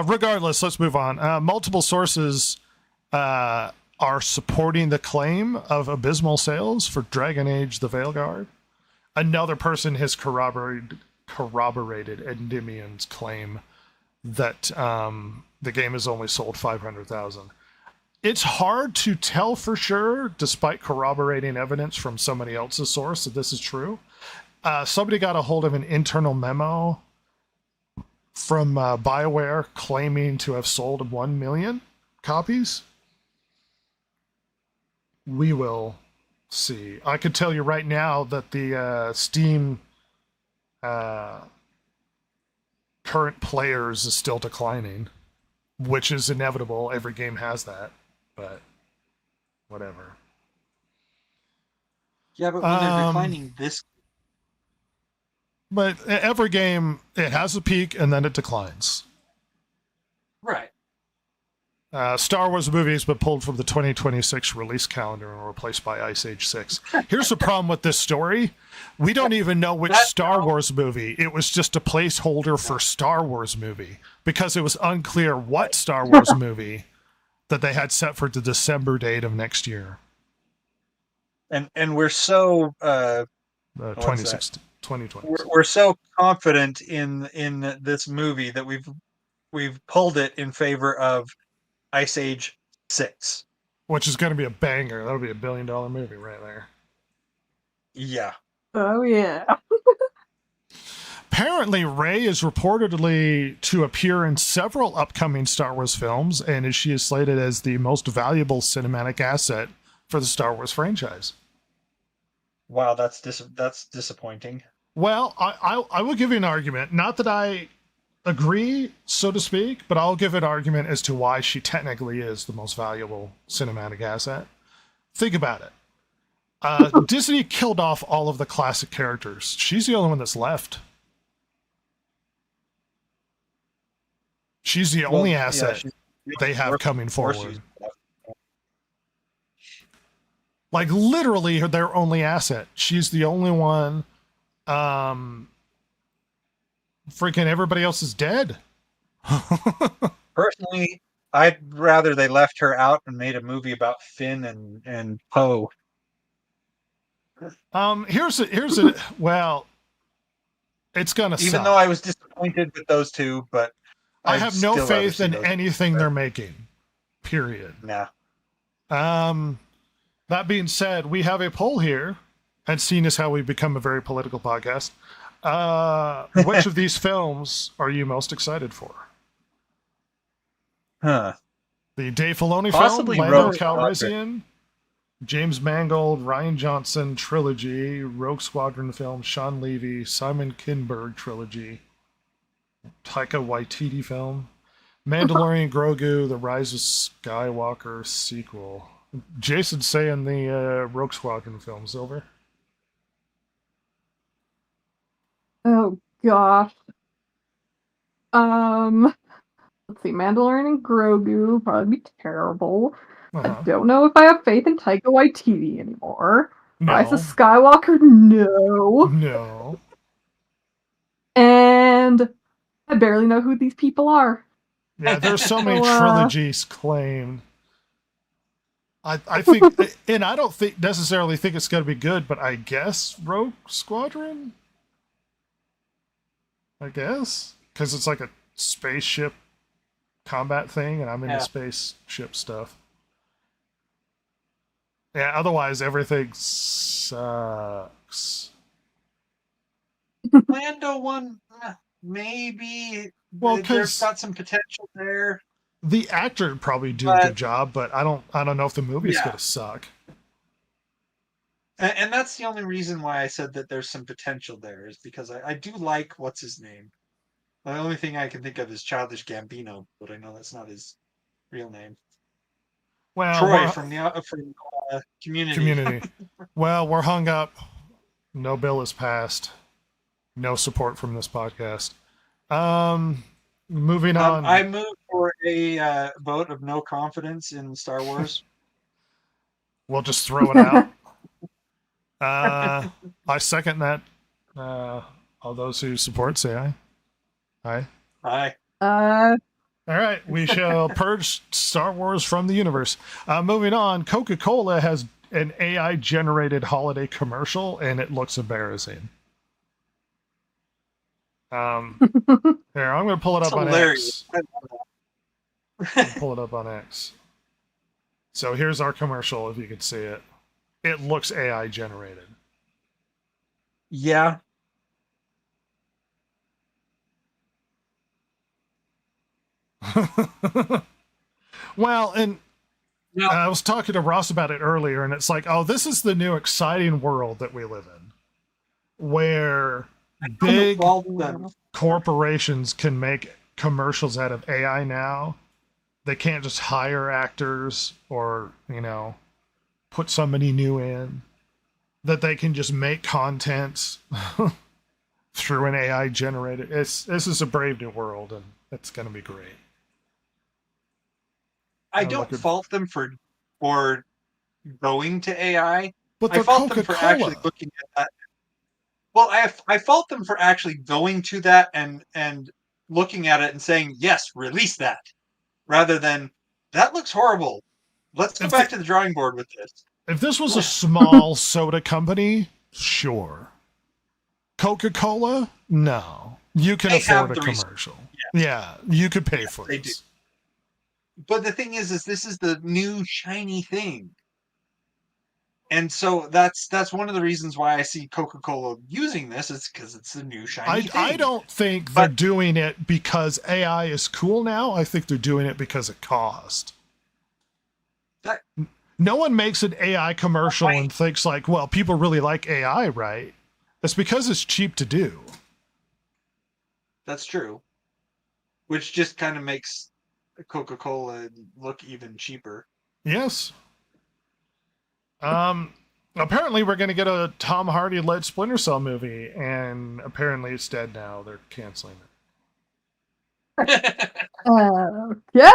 Regardless, let's move on. Multiple sources are supporting the claim of abysmal sales for Dragon Age: The Veilguard. Another person has corroborated Endymion's claim that the game has only sold 500,000. It's hard to tell for sure, despite corroborating evidence from somebody else's source, that this is true. Somebody got a hold of an internal memo from BioWare claiming to have sold 1 million copies. We will see. I could tell you right now that the Steam current players is still declining, which is inevitable. Every game has that, but whatever. Yeah, but when they're declining this... But every game, it has a peak and then it declines. Right. Star Wars movies been pulled from the 2026 release calendar and replaced by Ice Age 6. Here's the problem with this story. We don't even know which Star Wars movie. It was just a placeholder for Star Wars movie because it was unclear what Star Wars movie that they had set for the December date of next year. And we're so 2020. We're so confident in this movie that we've pulled it in favor of Ice Age 6. Which is going to be a banger. That'll be $1 billion movie right there. Yeah. Oh, yeah. Apparently, Rey is reportedly to appear in several upcoming Star Wars films, and she is slated as the most valuable cinematic asset for the Star Wars franchise. Wow, that's disappointing. Well, I will give you an argument. Not that I agree, so to speak, but I'll give an argument as to why she technically is the most valuable cinematic asset. Think about it. Disney killed off all of the classic characters. She's the only one that's left. She's the only asset they have coming forward. Like, literally their only asset. She's the only one. Freaking everybody else is dead. Personally, I'd rather they left her out and made a movie about Finn and Poe. Well, it's gonna suck. Even though I was disappointed with those two, but I have no faith in anything they're making. Period. Nah. That being said, we have a poll here, and seeing as how we've become a very political podcast, which of these films are you most excited for? Huh. The Dave Filoni Possibly film, Lando Rogue Calrissian, James Mangold, Rian Johnson trilogy, Rogue Squadron film, Sean Levy, Simon Kinberg trilogy, Taika Waititi film. Mandalorian Grogu, The Rise of Skywalker sequel. Jason's saying the Rogue Squadron film, Silver. Oh gosh. Let's see. Mandalorian and Grogu would probably be terrible. I don't know if I have faith in Taika Waititi anymore. Rise of Skywalker, no. No. And I barely know who these people are. Yeah, there's so many So, trilogies claimed. I think, and I don't necessarily think it's going to be good, but I guess Rogue Squadron? I guess? Because it's like a spaceship combat thing, and I'm into spaceship stuff. Yeah, otherwise everything sucks. Lando one, maybe. Well, There's got some potential there. The actor would probably do a good job, but I don't know if the movie's going to suck. And that's the only reason why I said that there's some potential there, is because I do like what's his name. The only thing I can think of is Childish Gambino, but I know that's not his real name. Well, Troy from Community. Well, we're hung up. No bill is passed. No support from this podcast. Moving on. I move for a vote of no confidence in Star Wars. We'll just throw it out. I second that. All those who support, say aye. Aye. Aye. Uh, All right, we shall purge Star Wars from the universe. Moving on, Coca-Cola has an AI-generated holiday commercial, and it looks embarrassing. Here, I'm going to pull it up on hilarious. X. Pull it up on X. So here's our commercial, if you can see it. It looks AI-generated. Yeah. Well, and I was talking to Ross about it earlier, and it's like, oh, this is the new exciting world that we live in, where big corporations can make commercials out of AI now. They can't just hire actors or, put somebody new in. That they can just make content through an AI generated. This is a brave new world, and it's going to be great. I don't fault them for going to AI. But I fault them for actually looking at that. Well, I fault them for actually going to that and looking at it and saying, yes, release that. Rather than, that looks horrible. Let's go back to the drawing board with this. If this was a small soda company, sure. Coca-Cola? No. You can afford a commercial. Yeah, you could pay for it. But the thing is this is the new shiny thing. And so that's one of the reasons why I see Coca-Cola using this, is because it's the new shiny thing. I don't think they're doing it because AI is cool now. I think they're doing it because of cost. No one makes an AI commercial and thinks like, well, people really like AI, right? It's because it's cheap to do. That's true. Which just kind of makes Coca-Cola look even cheaper. Yes. Apparently we're going to get a Tom Hardy-led Splinter Cell movie, and apparently it's dead now. They're canceling it. Yeah.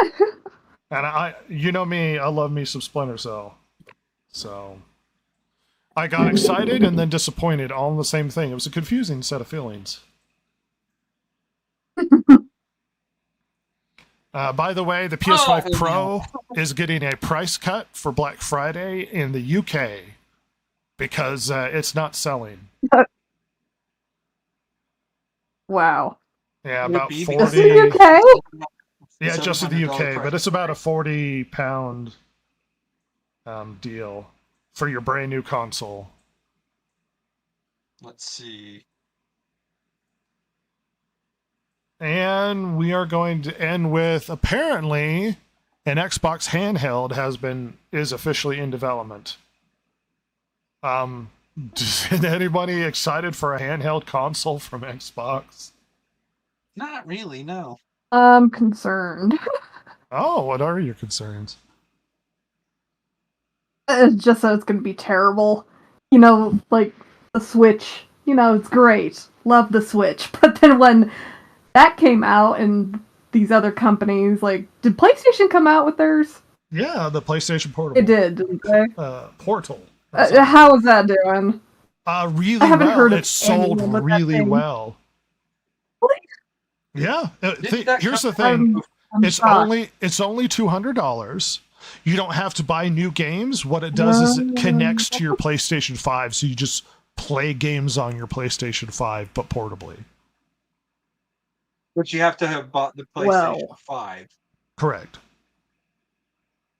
And you know me, I love me some Splinter Cell. So I got excited and then disappointed all in the same thing. It was a confusing set of feelings. By the way, the PS5 Pro is getting a price cut for Black Friday in the UK because it's not selling. Wow. Yeah, about 40. Just in the UK? Yeah, just in the UK, but it's about a £40 deal for your brand new console. Let's see. And we are going to end with, apparently, an Xbox handheld is officially in development. Is anybody excited for a handheld console from Xbox? Not really, no. I'm concerned. Oh, what are your concerns? It's just that it's gonna be terrible. You know, like the Switch. You know, it's great. Love the Switch. But then when that came out and these other companies, like, did PlayStation come out with theirs? Yeah, the PlayStation Portable. It did, didn't they? Portal. How is that doing? Really I haven't well. heard of It sold anyone with that really thing. well. Really? Yeah. Didn't that Here's the come- thing. I'm It's shocked. only $200. You don't have to buy new games. What it does is it connects to your PlayStation 5, so you just play games on your PlayStation 5, but portably. But you have to have bought the PlayStation Well. 5. Correct.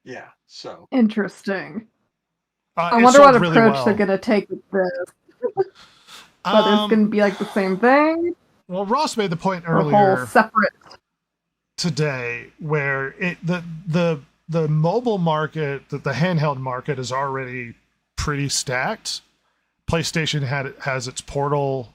Yeah, so. Interesting. I It wonder sold what really approach well. they're gonna take with this. Whether it's gonna be like the same thing Well, Ross made the point or a whole earlier separate. today where the mobile market, that the handheld market is already pretty stacked. PlayStation has its Portal.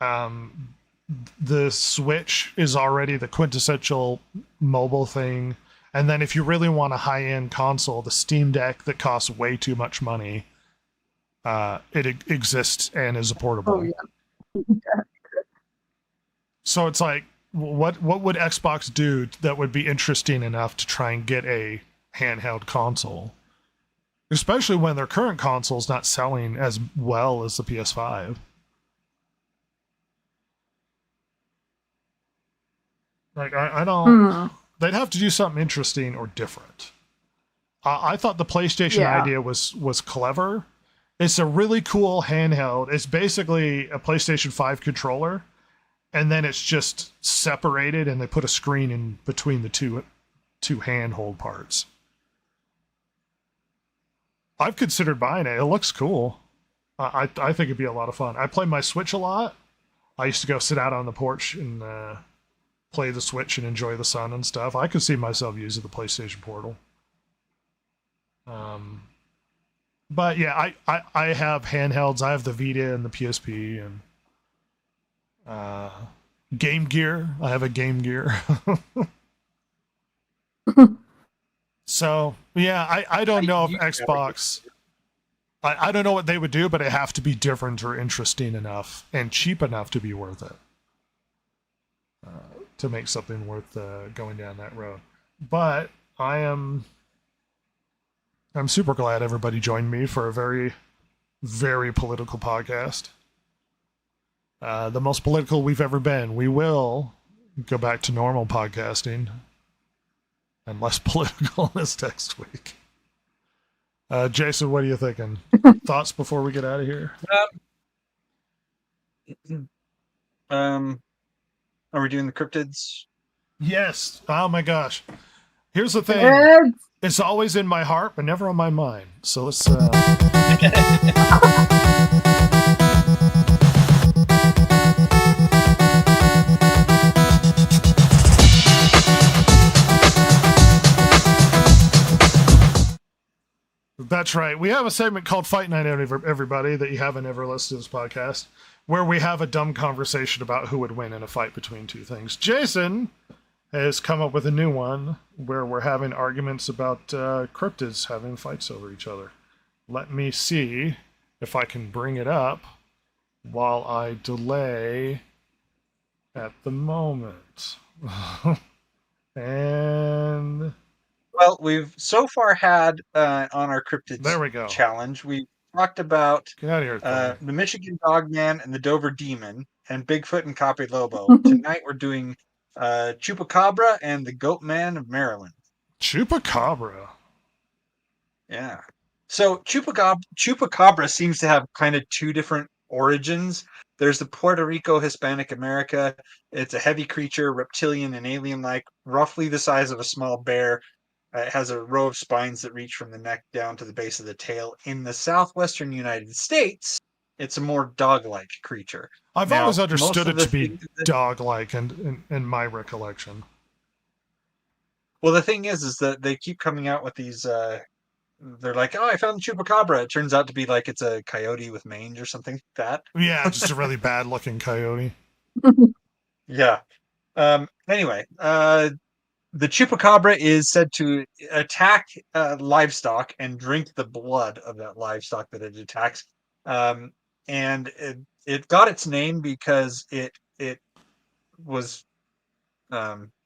The Switch is already the quintessential mobile thing. And then if you really want a high-end console, the Steam Deck that costs way too much money, it exists and is a portable. Oh yeah. So it's like, what would Xbox do that would be interesting enough to try and get a handheld console? Especially when their current console's not selling as well as the PS5. Like, I don't... They'd have to do something interesting or different. I thought the PlayStation idea was clever. It's a really cool handheld. It's basically a PlayStation 5 controller, and then it's just separated, and they put a screen in between the two handhold parts. I've considered buying it. It looks cool. I think it'd be a lot of fun. I play my Switch a lot. I used to go sit out on the porch and play the Switch and enjoy the sun and stuff. I could see myself using the PlayStation Portal. But yeah, I have handhelds. I have the Vita and the PSP and Game Gear. I have a Game Gear. So yeah, I don't know if Xbox. I don't know what they would do, but it have to be different or interesting enough and cheap enough to be worth it. To make something worth going down that road. But I'm super glad everybody joined me for a very, very political podcast. The most political we've ever been. We will go back to normal podcasting and less political this next week. Jason, what are you thinking? Thoughts before we get out of here? Are we doing the cryptids? Yes. Oh my gosh. Here's the thing. It's It's always in my heart, but never on my mind. So let's. That's right. We have a segment called Fight Night, everybody, that you haven't ever listened to this podcast, where we have a dumb conversation about who would win in a fight between two things. Jason has come up with a new one where we're having arguments about cryptids having fights over each other. Let me see if I can bring it up while I delay at the moment. And Well, we've so far had on our cryptids there we go. challenge. We talked about Get out of here. Thorny. the Michigan Dogman and the Dover Demon and Bigfoot and Cape Lobo. Tonight we're doing Chupacabra and the Goat Man of Maryland. Chupacabra. Yeah. So Chupacabra seems to have kind of two different origins. There's the Puerto Rico Hispanic America. It's a heavy creature, reptilian and alien-like, roughly the size of a small bear. It has a row of spines that reach from the neck down to the base of the tail. In the southwestern United States, it's a more dog-like creature. I've Now, always most understood of it the to be things that- dog-like in my recollection. Well, the thing is that they keep coming out with these. They're like, "Oh, I found the Chupacabra." It turns out to be like it's a coyote with mange or something like that. Yeah, just a really bad-looking coyote. Yeah. Anyway, the chupacabra is said to attack livestock and drink the blood of that livestock that it attacks. And it got its name because it was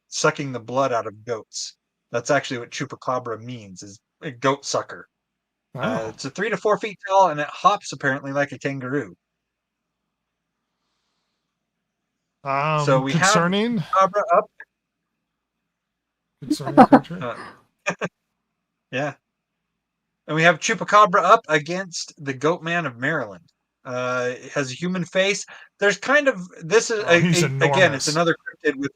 sucking the blood out of goats. That's actually what chupacabra means, is a goat sucker. Oh. It's a 3 to 4 feet tall, and it hops apparently like a kangaroo. So we concerning, have chupacabra up. concerning creature. Yeah. And we have Chupacabra up against the Goatman of Maryland. It has a human face. There's kind of this is He's again, enormous. it's another cryptid with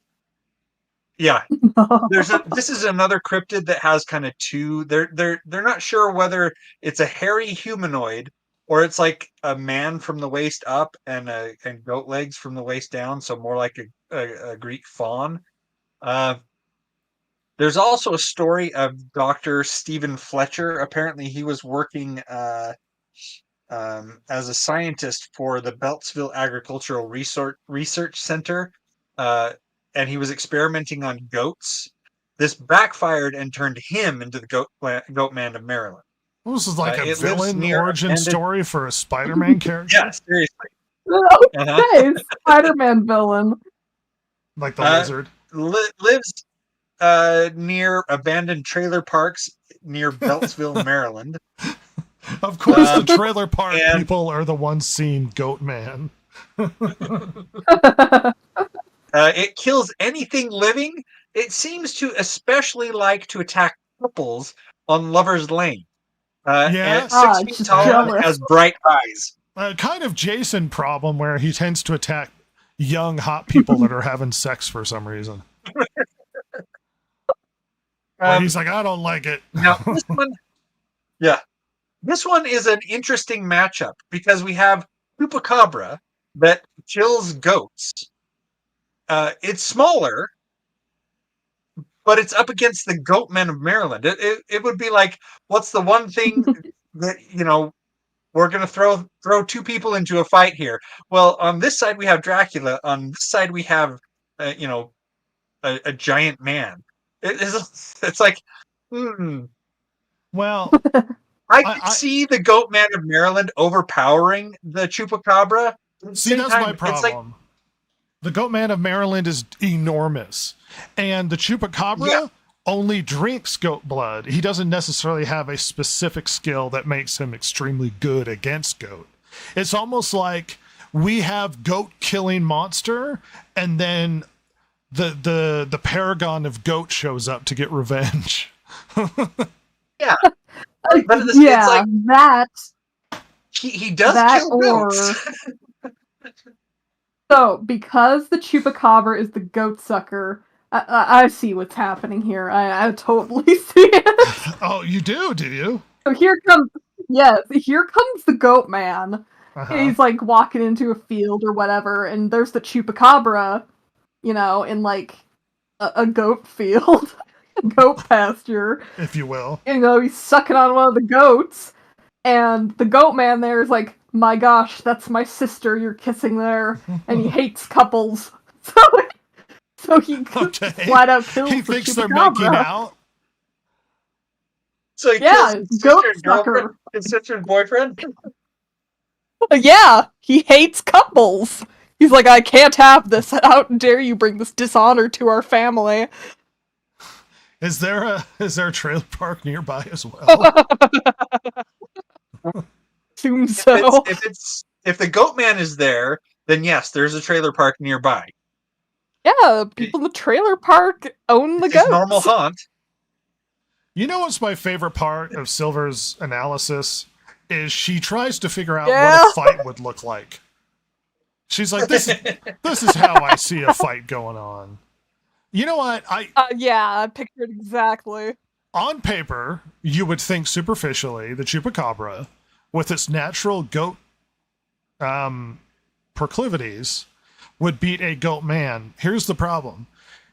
this is another cryptid that has kind of two. They're not sure whether it's a hairy humanoid or it's like a man from the waist up and goat legs from the waist down, so more like a Greek faun. There's also a story of Dr. Stephen Fletcher. Apparently, he was working as a scientist for the Beltsville Agricultural Research Center, and he was experimenting on goats. This backfired and turned him into the Goatman of Maryland. Well, this is like a it lives villain near origin abandoned- story for a Spider-Man character. Yeah, seriously. Okay, Spider-Man villain. Like the Uh, lizard. Lives near abandoned trailer parks near Beltsville, Maryland. Of course, the trailer park and- people are the ones seeing Goatman. It kills anything living. It seems to especially like to attack couples on Lover's Lane. And Yeah. it's 6 feet just tall and jealous. has bright eyes. Kind of Jason problem where he tends to attack young, hot people that are having sex for some reason. Or he's like, I don't like it. Now, this one is an interesting matchup because we have Chupacabra that kills goats. It's smaller, but it's up against the Goatmen of Maryland. It would be like, what's the one thing that we're going to throw two people into a fight here? Well, on this side we have Dracula. On this side we have a giant man. It's like, Well, I could see the Goatman of Maryland overpowering the Chupacabra. At the see, same that's time, my it's like, problem. The Goatman of Maryland is enormous, and the Chupacabra only drinks goat blood. He doesn't necessarily have a specific skill that makes him extremely good against goat. It's almost like we have goat killing monster, and then the paragon of goat shows up to get revenge. yeah. But it's like that. he does That kill goats. So, because the Chupacabra is the goat sucker, I see what's happening here. I totally see it. Oh, you do you? So here comes the goat man. Uh-huh. He's like walking into a field or whatever, and there's the Chupacabra, in like a goat field, a goat pasture. If you will. He's sucking on one of the goats, and the goat man there is like, my gosh, that's my sister you're kissing there, and he hates couples. So he Okay. flat out kills He the thinks they're Chupacabra. making out. So he Yeah, kills his goat sister and girlfriend, sucker. his sister's boyfriend. Yeah, he hates couples. He's like, I can't have this. How dare you bring this dishonor to our family? Is there a trailer park nearby as well? Assume so. If the Goatman is there, then yes, there's a trailer park nearby. Yeah, people in the trailer park own the It's his goats. normal haunt. You know what's my favorite part of Silver's analysis is she tries to figure out Yeah. what a fight would look like. She's like, this is how I see a fight going on. You know what? Yeah, I pictured exactly. On paper, you would think superficially the Chupacabra, with its natural goat proclivities, would beat a goat man. Here's the problem.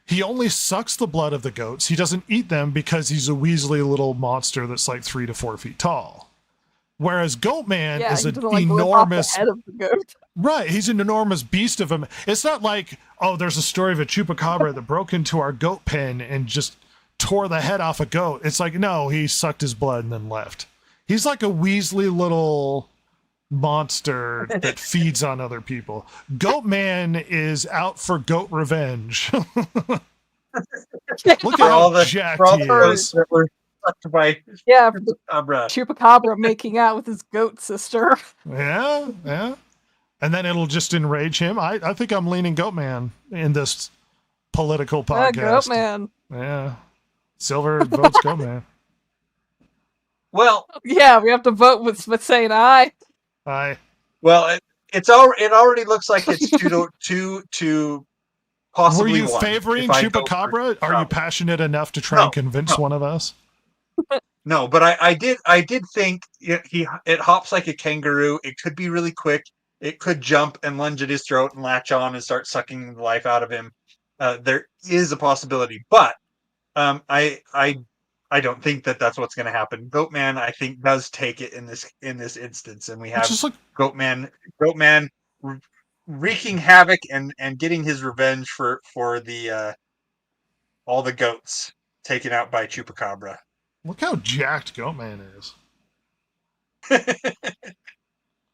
He only sucks the blood of the goats. He doesn't eat them because he's a weaselly little monster that's like 3 to 4 feet tall. Whereas Goatman Yeah, is he an doesn't, like, rip off the enormous, head of the goat. Right, he's an enormous beast of him. It's not like, oh, there's a story of a chupacabra that broke into our goat pen and just tore the head off a goat. It's like, no, he sucked his blood and then left. He's like a Weasley little monster that feeds on other people. Goat Man is out for goat revenge. Look at For how all the jacked for all he the ghosts is. that were sucked by Yeah, Chupacabra. Chupacabra making out with his goat sister. Yeah, yeah. And then it'll just enrage him. I think I'm leaning Goat Man in this political Ah, podcast. goat man. Yeah. Silver votes Goat Man. Well, Yeah, we have to vote with saying aye. well, it already looks like it's two to possibly Were you one. favoring if I go for Chupacabra? Are you Chupacabra. passionate enough to try and convince one of us? No, but I did think it hops like a kangaroo. It could be really quick. It could jump and lunge at his throat and latch on and start sucking the life out of him. There is a possibility, but I don't think that's what's going to happen. Goatman, I think, does take it in this instance, and we have Just look, Goatman wreaking havoc and getting his revenge for the all the goats taken out by Chupacabra. look how jacked Goat Man is.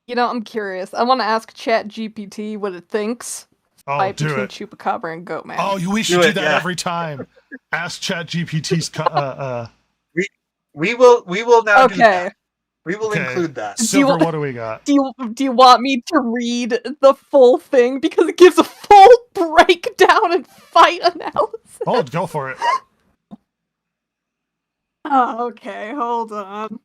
You know, I'm curious. I want to ask ChatGPT what it thinks. Oh, Fight do between it. Chupacabra and Goatman. Oh, we should Do do it, that yeah. every time. Ask ChatGPT's. We will now do Okay. that. We will Okay. include that. Silver, what do we got? Do you want me to read the full thing because it gives a full breakdown and fight analysis? Oh, go for it. Oh, okay, hold on.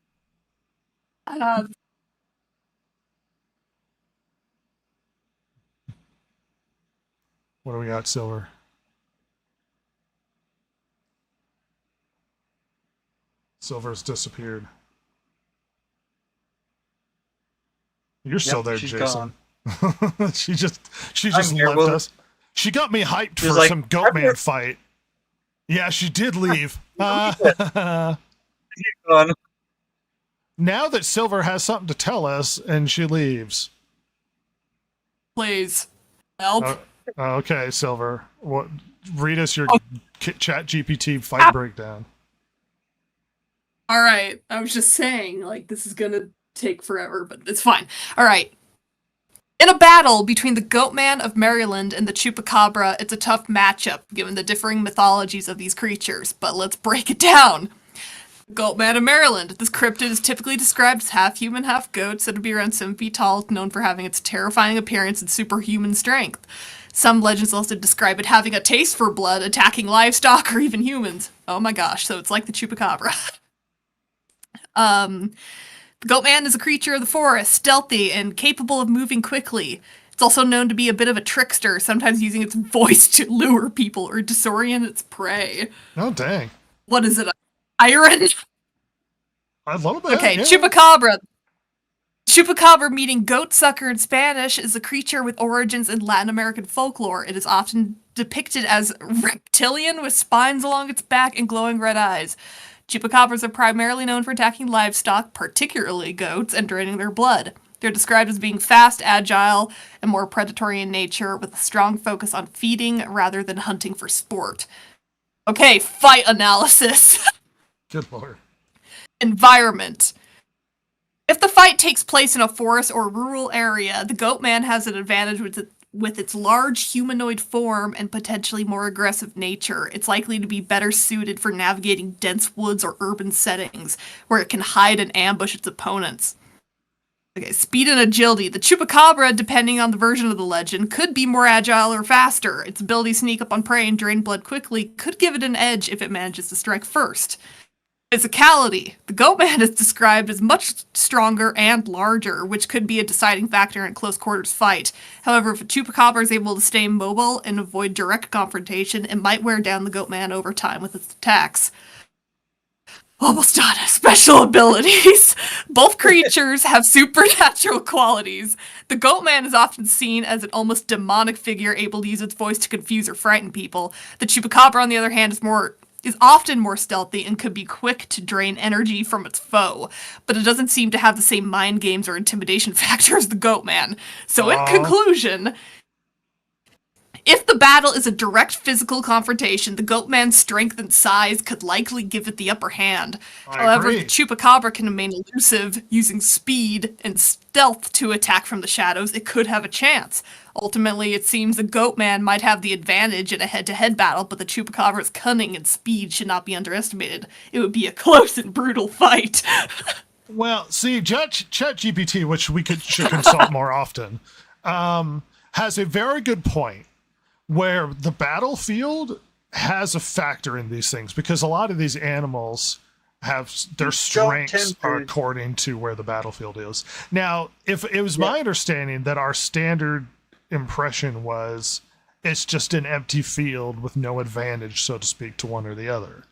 What do we got, Silver? Silver's disappeared. You're still there, she's Jason. gone. she just I'm here, left Will. us. She got me hyped She's for like, some Goat "I'm Man here." fight. Yeah, she did leave. Gone. Now that Silver has something to tell us, and she leaves. Please help. Okay, Silver. What? Read us your Chat GPT fight breakdown. All right. I was just saying, like, this is gonna take forever, but it's fine. All right. In a battle between the Goatman of Maryland and the Chupacabra, it's a tough matchup given the differing mythologies of these creatures, but let's break it down. Goatman of Maryland. This cryptid is typically described as half human, half goat, said to be around 7 feet tall, known for having its terrifying appearance and superhuman strength. Some legends also describe it having a taste for blood, attacking livestock or even humans. Oh my gosh, so it's like the Chupacabra. The Goatman is a creature of the forest, stealthy and capable of moving quickly. It's also known to be a bit of a trickster, sometimes using its voice to lure people or disorient its prey. Oh, dang. What is it? Iron? A little bit. Okay, yeah. Chupacabra. Chupacabra, meaning goat sucker in Spanish, is a creature with origins in Latin American folklore. It is often depicted as reptilian with spines along its back and glowing red eyes. Chupacabras are primarily known for attacking livestock, particularly goats, and draining their blood. They're described as being fast, agile, and more predatory in nature, with a strong focus on feeding rather than hunting for sport. Okay, fight analysis. Good lord. Environment. If the fight takes place in a forest or rural area, the Goatman has an advantage with its large humanoid form and potentially more aggressive nature. It's likely to be better suited for navigating dense woods or urban settings, where it can hide and ambush its opponents. Okay, speed and agility. The Chupacabra, depending on the version of the legend, could be more agile or faster. Its ability to sneak up on prey and drain blood quickly could give it an edge if it manages to strike first. Physicality. The Goatman is described as much stronger and larger, which could be a deciding factor in a close quarters fight. However, if a Chupacabra is able to stay mobile and avoid direct confrontation, it might wear down the Goatman over time with its attacks. Almost done. Special abilities. Both creatures have supernatural qualities. The Goatman is often seen as an almost demonic figure able to use its voice to confuse or frighten people. The Chupacabra, on the other hand, is more is often more stealthy and could be quick to drain energy from its foe, but it doesn't seem to have the same mind games or intimidation factor as the Goatman. So in conclusion, if the battle is a direct physical confrontation, the Goatman's strength and size could likely give it the upper hand. However, the Chupacabra can remain elusive, using speed and stealth to attack from the shadows. It could have a chance. Ultimately, it seems the Goatman might have the advantage in a head-to-head battle, but the Chupacabra's cunning and speed should not be underestimated. It would be a close and brutal fight. Well, see, ChatGPT, which we should consult more often, has a very good point where the battlefield has a factor in these things, because a lot of these animals have their strengths are according to where the battlefield is. Now, if it was my understanding that our standard impression was it's just an empty field with no advantage, so to speak, to one or the other.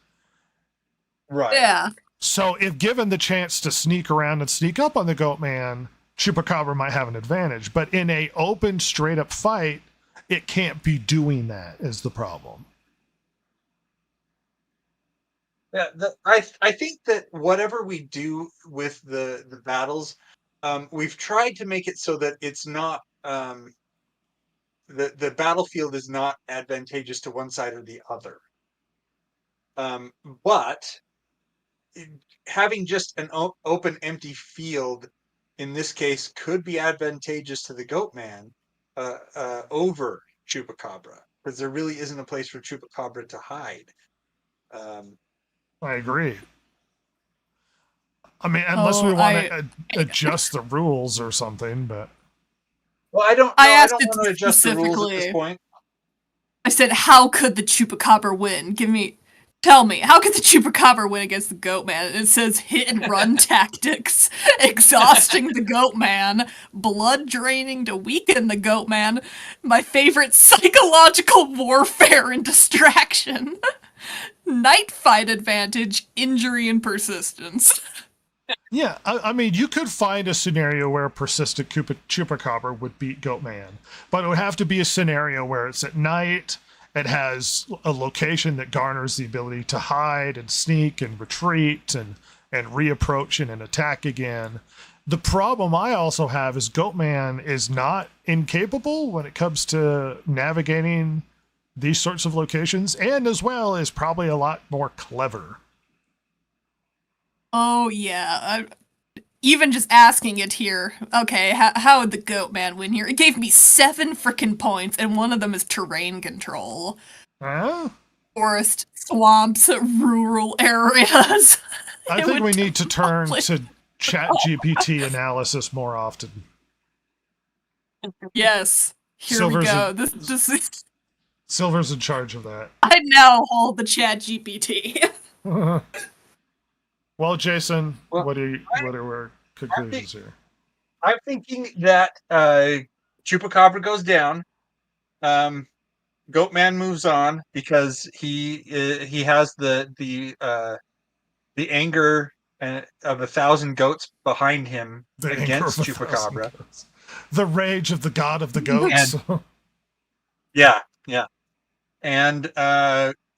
Right. Yeah. So if given the chance to sneak around and sneak up on the Goatman, Chupacabra might have an advantage. But in a open, straight up fight, it can't be doing that is the problem. Yeah, I think that whatever we do with the battles, we've tried to make it so that it's not the battlefield is not advantageous to one side or the other. But having just an open, empty field in this case could be advantageous to the Goatman over Chupacabra, because there really isn't a place for Chupacabra to hide. I agree. I mean, unless we want to adjust the rules or something, but. Well, I don't want to adjust the rules at this point. I said, how could the Chupacabra win? Tell me, how could the Chupacabra win against the Goatman? It says hit and run tactics, exhausting the Goatman, blood draining to weaken the Goatman, my favorite, psychological warfare and distraction, night fight advantage, injury and persistence. Yeah, I mean, you could find a scenario where a persistent Chupacabra would beat Goatman, but it would have to be a scenario where it's at night. It has a location that garners the ability to hide and sneak and retreat and reapproach and attack again. The problem I also have is Goatman is not incapable when it comes to navigating these sorts of locations, and as well is probably a lot more clever. Oh, yeah. Even just asking it here, okay, how would the Goatman win here? It gave me 7 frickin' points, and one of them is terrain control. Huh? Forest, swamps, rural areas. I think we need to turn to ChatGPT analysis more often. Yes. Here we go. This is... Silver's in charge of that. I now hold the ChatGPT. Well, Jason, what are our conclusions here? I'm thinking that Chupacabra goes down. Goatman moves on because he has the anger of 1,000 goats behind him against Chupacabra. The rage of the god of the goats. And, yeah. And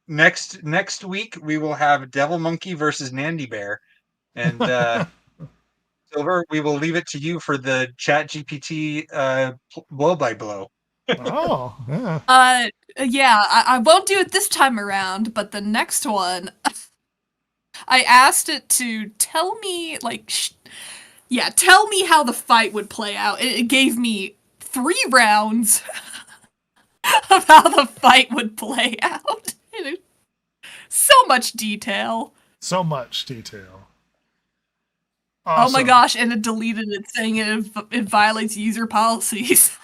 next week we will have Devil Monkey versus Nandy Bear, and Silver, we will leave it to you for the ChatGPT blow by blow. Oh, yeah. I won't do it this time around, but the next one, I asked it to tell me, tell me how the fight would play out. It gave me 3 rounds of how the fight would play out. So much detail. So much detail. Awesome. Oh my gosh, and it deleted it saying it violates user policies.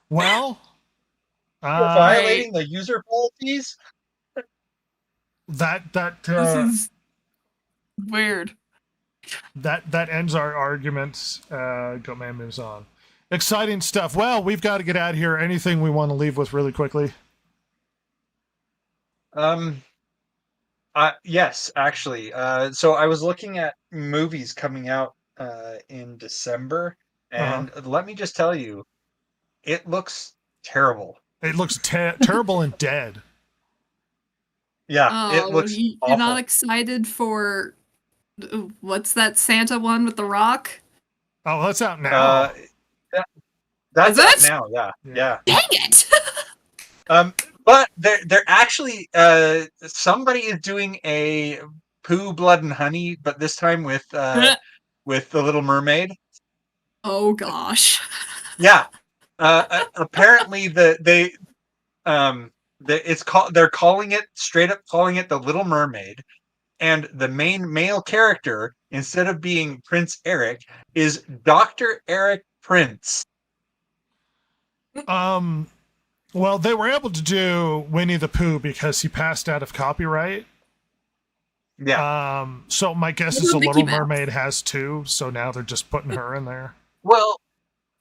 Well, violating the user policies? This is weird. That ends our arguments. Goatman moves on. Exciting stuff. Well, we've got to get out of here. Anything we want to leave with really quickly? Yes, actually. So I was looking at movies coming out in December, and let me just tell you, it looks terrible. It looks terrible and dead. Yeah, it Oh, looks you're awful. not excited for what's that Santa one with the rock? Oh, that's out now. Yeah, that's Is out it? now. Yeah, Yeah. yeah. Dang it! But they're actually somebody is doing a Pooh, Blood and Honey, but this time with the Little Mermaid. Oh gosh. Yeah. Apparently they're calling it straight up calling it the Little Mermaid, and the main male character, instead of being Prince Eric, is Dr. Eric Prince. Well, they were able to do Winnie the Pooh because he passed out of copyright. Yeah. So my guess What is the about Little Mickey Mouse? Mermaid has two, so now they're just putting her in there. Well,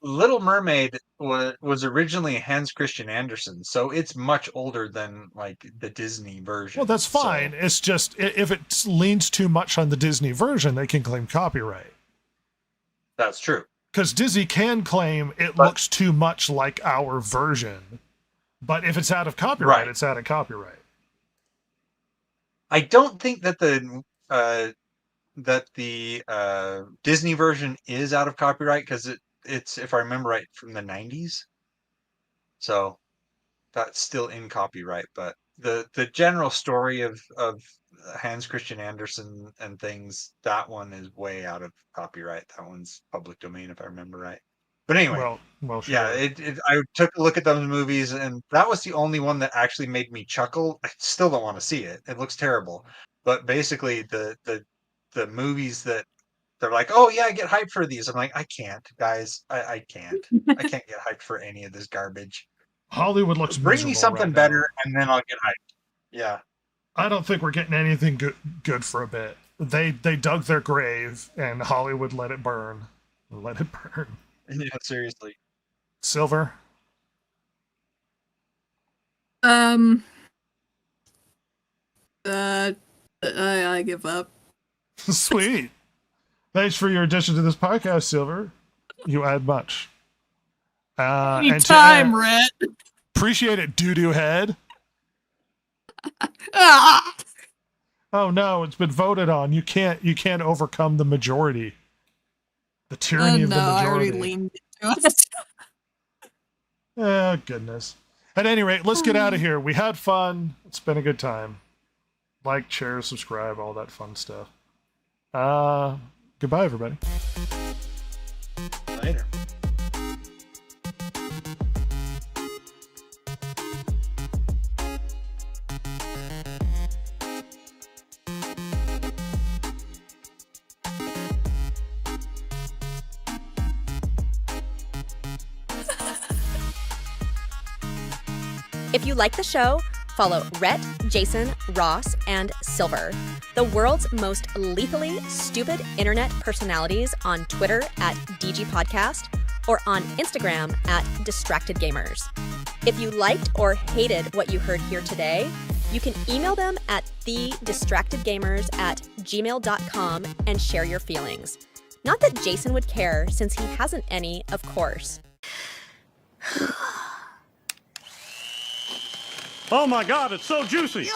Little Mermaid was originally Hans Christian Andersen, so it's much older than like the Disney version. Well, that's so- fine. It's just if it leans too much on the Disney version, they can claim copyright. That's true. Because Disney can claim it But- looks too much like our version. But if it's out of copyright, Right. it's out of copyright. I don't think that the Disney version is out of copyright because it's, if I remember right, from the 90s. So that's still in copyright. But the general story of Hans Christian Andersen and things, that one is way out of copyright. That one's public domain, if I remember right. But anyway, Well, sure. yeah, I took a look at those movies, and that was the only one that actually made me chuckle. I still don't want to see it. It looks terrible. But basically, the movies that they're like, oh yeah, I get hyped for these. I'm like, I can't, guys. I can't. I can't get hyped for any of this garbage. Hollywood looks Bring me miserable something right now. better, and then I'll get hyped. Yeah. I don't think we're getting anything good for a bit. They dug their grave, and Hollywood let it burn. Let it burn. Yeah, seriously. Silver. I give up. Sweet. Thanks for your addition to this podcast, Silver. You add much. And to Anytime, Rhett. appreciate it, doo-doo head. Ah! Oh no, it's been voted on. You can't overcome the majority. The tyranny of the no, I already majority. leaned into it. Oh, goodness. At any rate, let's get out of here. We had fun. It's been a good time. Like, share, subscribe, all that fun stuff. Goodbye, everybody. Later. If you like the show, follow Rhett, Jason, Ross, and Silver, the world's most lethally stupid internet personalities, on Twitter at DGPodcast or on Instagram at DistractedGamers. If you liked or hated what you heard here today, you can email them at thedistractedgamers@gmail.com and share your feelings. Not that Jason would care, since he hasn't any, of course. Oh my God, it's so juicy!